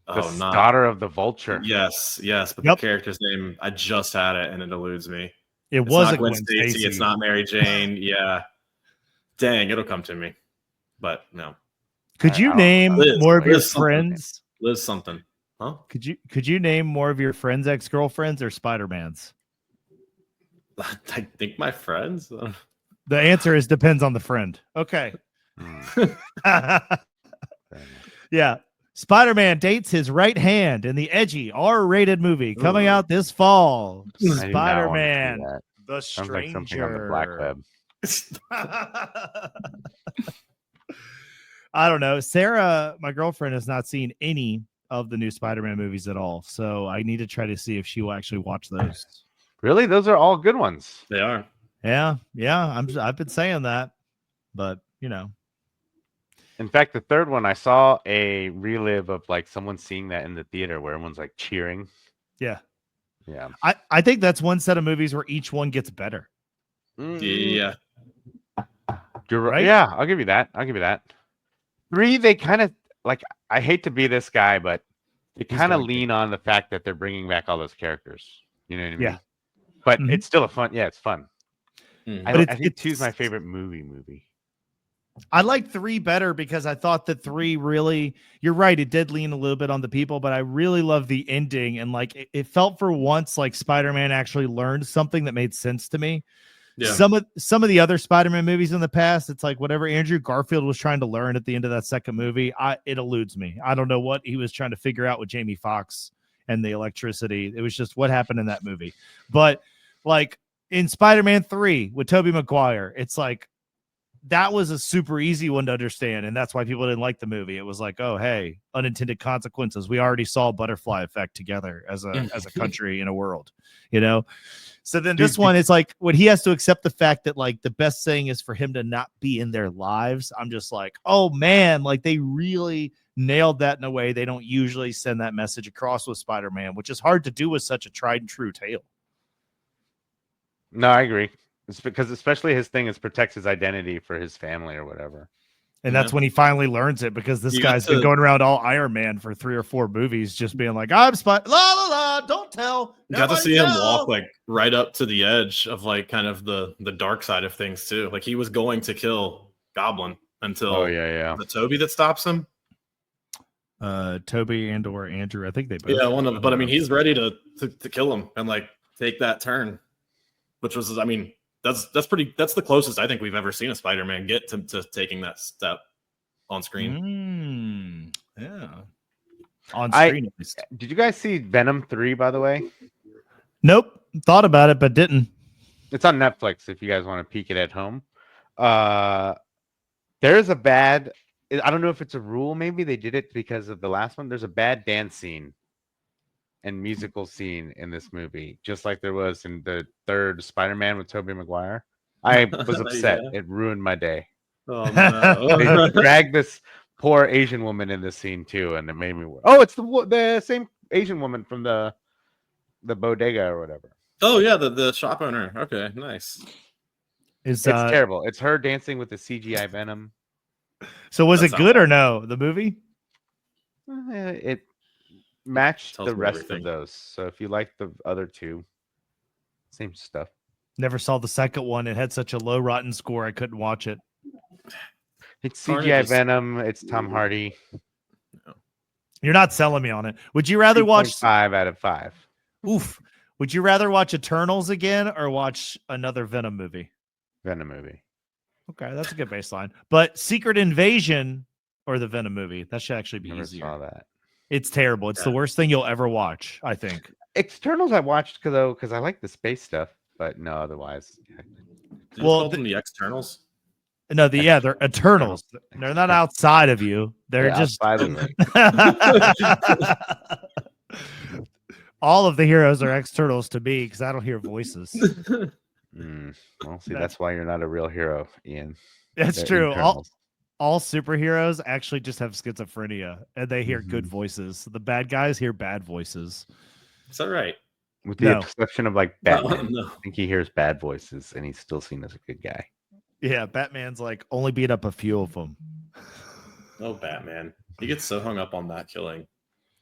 Speaker 1: not
Speaker 3: daughter of the Vulture.
Speaker 1: yes, but
Speaker 2: Yep.
Speaker 1: the character's name I just had it and it eludes me.
Speaker 2: It
Speaker 1: It's
Speaker 2: wasn't
Speaker 1: not Gwen
Speaker 2: Gwen
Speaker 1: Stacy.
Speaker 2: Stacy.
Speaker 1: It's not Mary Jane. Yeah, dang, it'll come to me. But no,
Speaker 2: Could you
Speaker 3: Liz,
Speaker 2: name more of your
Speaker 1: Liz something.
Speaker 2: friends?
Speaker 1: Liz something, huh?
Speaker 2: Could you name more of your friends' ex-girlfriends or Spider-Man's?
Speaker 1: I think my friends.
Speaker 2: The answer is depends on the friend. Okay.
Speaker 3: Mm, fair enough.
Speaker 2: Yeah. Spider-Man dates his right hand in the edgy R-rated movie coming
Speaker 1: Ooh.
Speaker 2: out this fall.
Speaker 3: I do not wanna see
Speaker 2: Spider-Man,
Speaker 3: that.
Speaker 2: the
Speaker 3: Sounds like
Speaker 2: Stranger.
Speaker 3: something on the black web.
Speaker 2: I don't know. Sarah, my girlfriend, has not seen any of the new Spider-Man movies at all. So I need to try to see if she will actually watch those.
Speaker 3: Really, those are all good ones.
Speaker 1: They are.
Speaker 2: Yeah. I've been saying that, but you know.
Speaker 3: In fact, the third one, I saw a relive of like someone seeing that in the theater where everyone's like cheering.
Speaker 2: Yeah.
Speaker 3: Yeah.
Speaker 2: I think that's one set of movies where each one gets better.
Speaker 1: Yeah.
Speaker 3: You're
Speaker 2: Right?
Speaker 3: right. Yeah, I'll give you that. 3, they kind of like, I hate to be this guy, but they
Speaker 2: He's
Speaker 3: kind of
Speaker 2: going to.
Speaker 3: lean on the fact that they're bringing back all those characters. You know what I mean?
Speaker 2: Yeah.
Speaker 3: But
Speaker 2: Mhm.
Speaker 3: it's still a fun. Yeah, it's fun.
Speaker 1: Mm.
Speaker 3: I,
Speaker 2: But
Speaker 3: I think 2 is my
Speaker 2: it's-
Speaker 3: favorite movie.
Speaker 2: I like 3 better because I thought that 3 really, you're right, it did lean a little bit on the people, but I really love the ending. And like it felt for once like Spider-Man actually learned something that made sense to me.
Speaker 1: Yeah.
Speaker 2: Some of the other Spider-Man movies in the past, it's like whatever Andrew Garfield was trying to learn at the end of that second movie, it eludes me. I don't know what he was trying to figure out with Jamie Foxx and the electricity. It was just what happened in that movie. But like in Spider-Man 3 with Tobey Maguire, it's like that was a super easy one to understand, and that's why people didn't like the movie. It was like, oh, hey, unintended consequences. We already saw butterfly effect together as a country in a world, you know? So then this one is like when he has to accept the fact that like the best thing is for him to not be in their lives. I'm just like, oh man, like they really nailed that in a way they don't usually send that message across with Spider-Man, which is hard to do with such a tried and true tale.
Speaker 3: No, I agree. It's because especially his thing is protects his identity for his family or whatever.
Speaker 2: And that's when he finally learns it, because this
Speaker 1: You got
Speaker 2: guy's been
Speaker 1: to-
Speaker 2: going around all Iron Man for 3 or 4 movies, just being like, I'm Spot, la la la, don't tell.
Speaker 1: You got to
Speaker 2: Nobody
Speaker 1: see him
Speaker 2: tell."
Speaker 1: walk like right up to the edge of like kind of the dark side of things too. Like he was going to kill Goblin until
Speaker 3: Oh yeah.
Speaker 1: the Toby that stops him.
Speaker 2: Toby and or Andrew, I think they both.
Speaker 1: Yeah, one of them. But I mean, he's ready to kill him and like take that turn, which was, I mean, that's the closest I think we've ever seen a Spider-Man get to taking that step on screen.
Speaker 2: Yeah. On screen, at least.
Speaker 3: Did you guys see Venom 3, by the way?
Speaker 2: Nope. Thought about it, but didn't.
Speaker 3: It's on Netflix if you guys want to peek it at home. There's a bad, I don't know if it's a rule, maybe they did it because of the last one. There's a bad dance scene and musical scene in this movie, just like there was in the third Spider-Man with Tobey Maguire. I was upset.
Speaker 1: Yeah.
Speaker 3: It ruined my day.
Speaker 1: Oh no.
Speaker 3: They dragged this poor Asian woman in this scene too, and it made me. Oh, it's the same Asian woman from the bodega or whatever.
Speaker 1: Oh yeah, the shop owner. Okay, nice.
Speaker 2: Is
Speaker 3: It's terrible. It's her dancing with the CGI Venom.
Speaker 2: So was
Speaker 1: That
Speaker 2: it
Speaker 1: sounds
Speaker 2: good or no? The movie?
Speaker 3: It matched
Speaker 1: Tells
Speaker 3: the
Speaker 1: me
Speaker 3: rest
Speaker 1: everything.
Speaker 3: of those. So if you like the other two, same stuff.
Speaker 2: Never saw the second one. It had such a low rotten score, I couldn't watch it.
Speaker 3: It's
Speaker 1: Carnage
Speaker 3: CGI
Speaker 1: is-
Speaker 3: Venom. It's Tom Hardy.
Speaker 2: You're not selling me on it. Would you rather watch
Speaker 3: 5 out of 5.
Speaker 2: Oof. Would you rather watch Eternals again or watch another Venom movie?
Speaker 3: Venom movie.
Speaker 2: Okay, that's a good baseline. But Secret Invasion or the Venom movie, that should actually be
Speaker 3: Never
Speaker 2: easier.
Speaker 3: saw that.
Speaker 2: It's terrible. It's the worst thing you'll ever watch, I think.
Speaker 3: Externals I watched because I like the space stuff, but no, otherwise.
Speaker 1: Did you
Speaker 2: Well,
Speaker 1: call them the externals?
Speaker 2: No, they're Eternals. They're not outside of you. They're just
Speaker 3: outside of it.
Speaker 2: all of the heroes are externals to me because I don't hear voices.
Speaker 3: Well, see, that's why you're not a real hero, Ian.
Speaker 2: That's
Speaker 3: They're
Speaker 2: true.
Speaker 3: internals.
Speaker 2: All superheroes actually just have schizophrenia and they hear good voices. The bad guys hear bad voices.
Speaker 1: Is that right?
Speaker 3: With the
Speaker 2: No.
Speaker 3: exception of like
Speaker 1: No,
Speaker 3: Batman.
Speaker 1: no.
Speaker 3: I think he hears bad voices and he's still seen as a good guy.
Speaker 2: Yeah, Batman's like only beat up a few of them.
Speaker 1: Oh, Batman. He gets so hung up on that killing.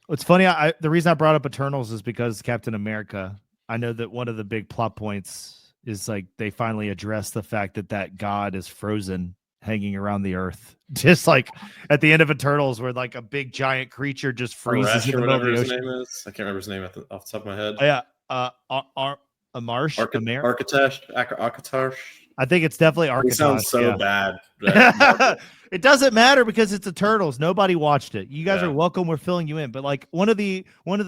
Speaker 2: It's funny. The reason I brought up Eternals is because Captain America. I know that one of the big plot points is like they finally address the fact that god is frozen, hanging around the earth, just like at the end of Eternals, where like a big giant creature just freezes
Speaker 1: Arash
Speaker 2: in
Speaker 1: or
Speaker 2: the middle of
Speaker 1: whatever
Speaker 2: the
Speaker 1: his
Speaker 2: ocean.
Speaker 1: name is. I can't remember his name off the top of my head.
Speaker 2: Oh, yeah, Amarsh.
Speaker 1: Architash.
Speaker 2: I think it's definitely
Speaker 1: He
Speaker 2: Architash.
Speaker 1: sounds so
Speaker 2: yeah.
Speaker 1: bad.
Speaker 2: It doesn't matter because it's Eternals. Nobody watched it. You guys
Speaker 1: Yeah.
Speaker 2: are welcome. We're filling you in. But like one of the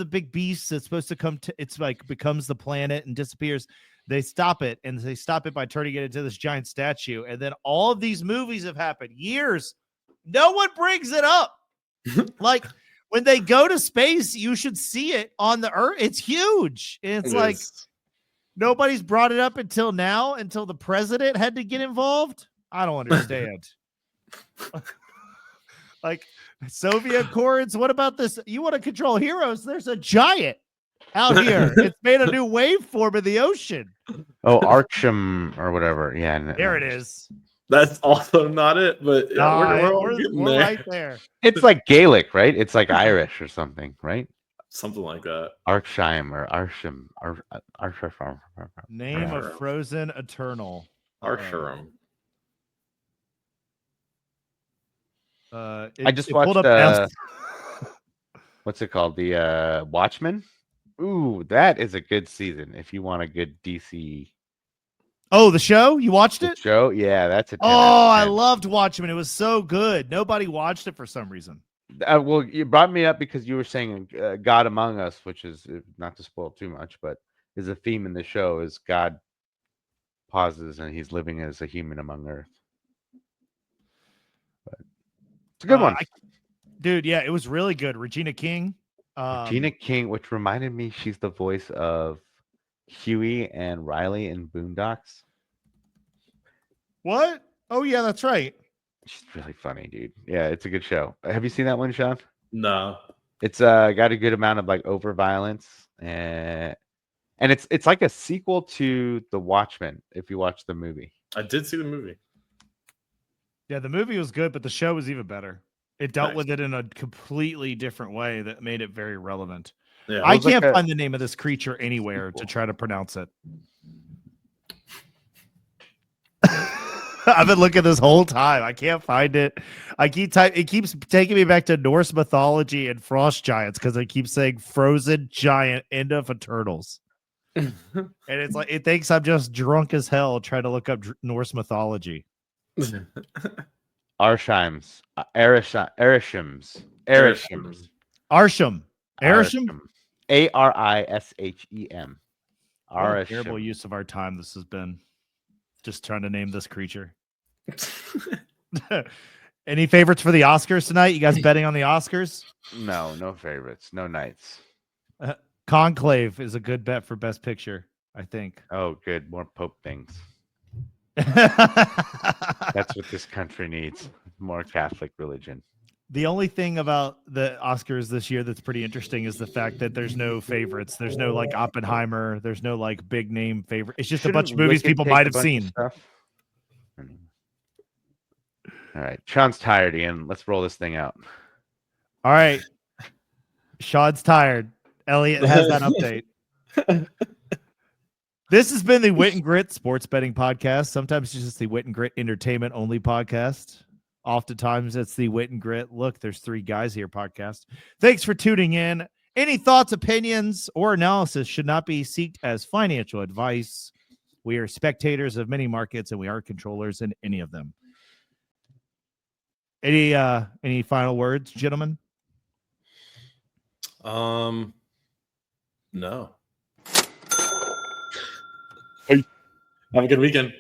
Speaker 2: big beasts that's supposed to come to, it's like becomes the planet and disappears. They stop it, and they stop it by turning it into this giant statue. And then all of these movies have happened. Years. No one brings it up. Like when they go to space, you should see it on the Earth. It's huge. It's like nobody's brought it up until now, until the president had to get involved. I don't understand. Like Soviet Accords, what about this? You want to control heroes? There's a giant out here. It's made a new waveform in the ocean.
Speaker 3: Oh, Arkham or whatever. Yeah.
Speaker 2: There it is.
Speaker 1: That's also not it, but yeah, we're all getting
Speaker 2: we're
Speaker 1: there.
Speaker 2: right there.
Speaker 3: It's like Gaelic, right? It's like Irish or something, right?
Speaker 1: Something like that.
Speaker 3: Arksheim or Arsham.
Speaker 2: Name of Frozen Eternal.
Speaker 1: Arsharam.
Speaker 3: I just
Speaker 2: pulled
Speaker 3: watched
Speaker 2: up
Speaker 3: what's it called? The Watchmen. Ooh, that is a good season if you want a good DC
Speaker 2: Oh, the show? You watched it?
Speaker 3: show. Yeah, that's a 10
Speaker 2: Oh,
Speaker 3: out of
Speaker 2: I
Speaker 3: 10.
Speaker 2: loved Watchmen. It was so good. Nobody watched it for some reason.
Speaker 3: Well, you brought me up because you were saying God Among Us, which is not to spoil too much, but is a theme in the show is God pauses and he's living as a human among Earth. But it's a good one.
Speaker 2: Dude, yeah, it was really good. Regina King.
Speaker 3: Regina King, which reminded me, she's the voice of Huey and Riley in Boondocks.
Speaker 2: What? Oh, yeah, that's right.
Speaker 3: She's really funny, dude. Yeah, it's a good show. Have you seen that one, Sean?
Speaker 1: No.
Speaker 3: It's got a good amount of like over violence and it's like a sequel to The Watchmen if you watch the movie.
Speaker 1: I did see the movie.
Speaker 2: Yeah, the movie was good, but the show was even better. It dealt
Speaker 1: Nice.
Speaker 2: with it in a completely different way that made it very relevant.
Speaker 1: Yeah.
Speaker 2: I
Speaker 3: was like
Speaker 2: can't
Speaker 3: a-
Speaker 2: find the name of this creature anywhere to try to pronounce it. I've been looking this whole time. I can't find it. It keeps taking me back to Norse mythology and frost giants because I keep saying frozen giant end of Eternals. And it's like it thinks I'm just drunk as hell trying to look up Norse mythology.
Speaker 3: Arshims. Arishims.
Speaker 2: Arsham. Arisham?
Speaker 3: Arishem.
Speaker 2: What a terrible
Speaker 3: Arisham.
Speaker 2: use of our time this has been. Just trying to name this creature. Any favorites for the Oscars tonight? You guys betting on the Oscars?
Speaker 3: No favorites. No knights.
Speaker 2: Conclave is a good bet for Best Picture, I think.
Speaker 3: Oh, good. More Pope things.
Speaker 2: The
Speaker 3: That's what this country needs. More Catholic religion.
Speaker 2: only thing about the Oscars this year that's pretty interesting is the fact that there's no favorites. There's no like Oppenheimer. There's no like big name favorite. It's just a bunch of movies
Speaker 3: Wicked
Speaker 2: people
Speaker 3: take
Speaker 2: might
Speaker 3: a
Speaker 2: have
Speaker 3: bunch of
Speaker 2: seen.
Speaker 3: stuff? All right. Sean's tired, Ian. Let's roll this thing out.
Speaker 2: All right. Sean's tired. Elliot has that update. This has been the Wit and Grit Sports Betting Podcast. Sometimes it's just the Wit and Grit Entertainment Only Podcast. Oftentimes it's the Wit and Grit, look, there's 3 guys here podcast. Thanks for tuning in. Any thoughts, opinions, or analysis should not be sought as financial advice. We are spectators of many markets, and we aren't controllers in any of them. Any final words, gentlemen?
Speaker 1: No. Have a good weekend.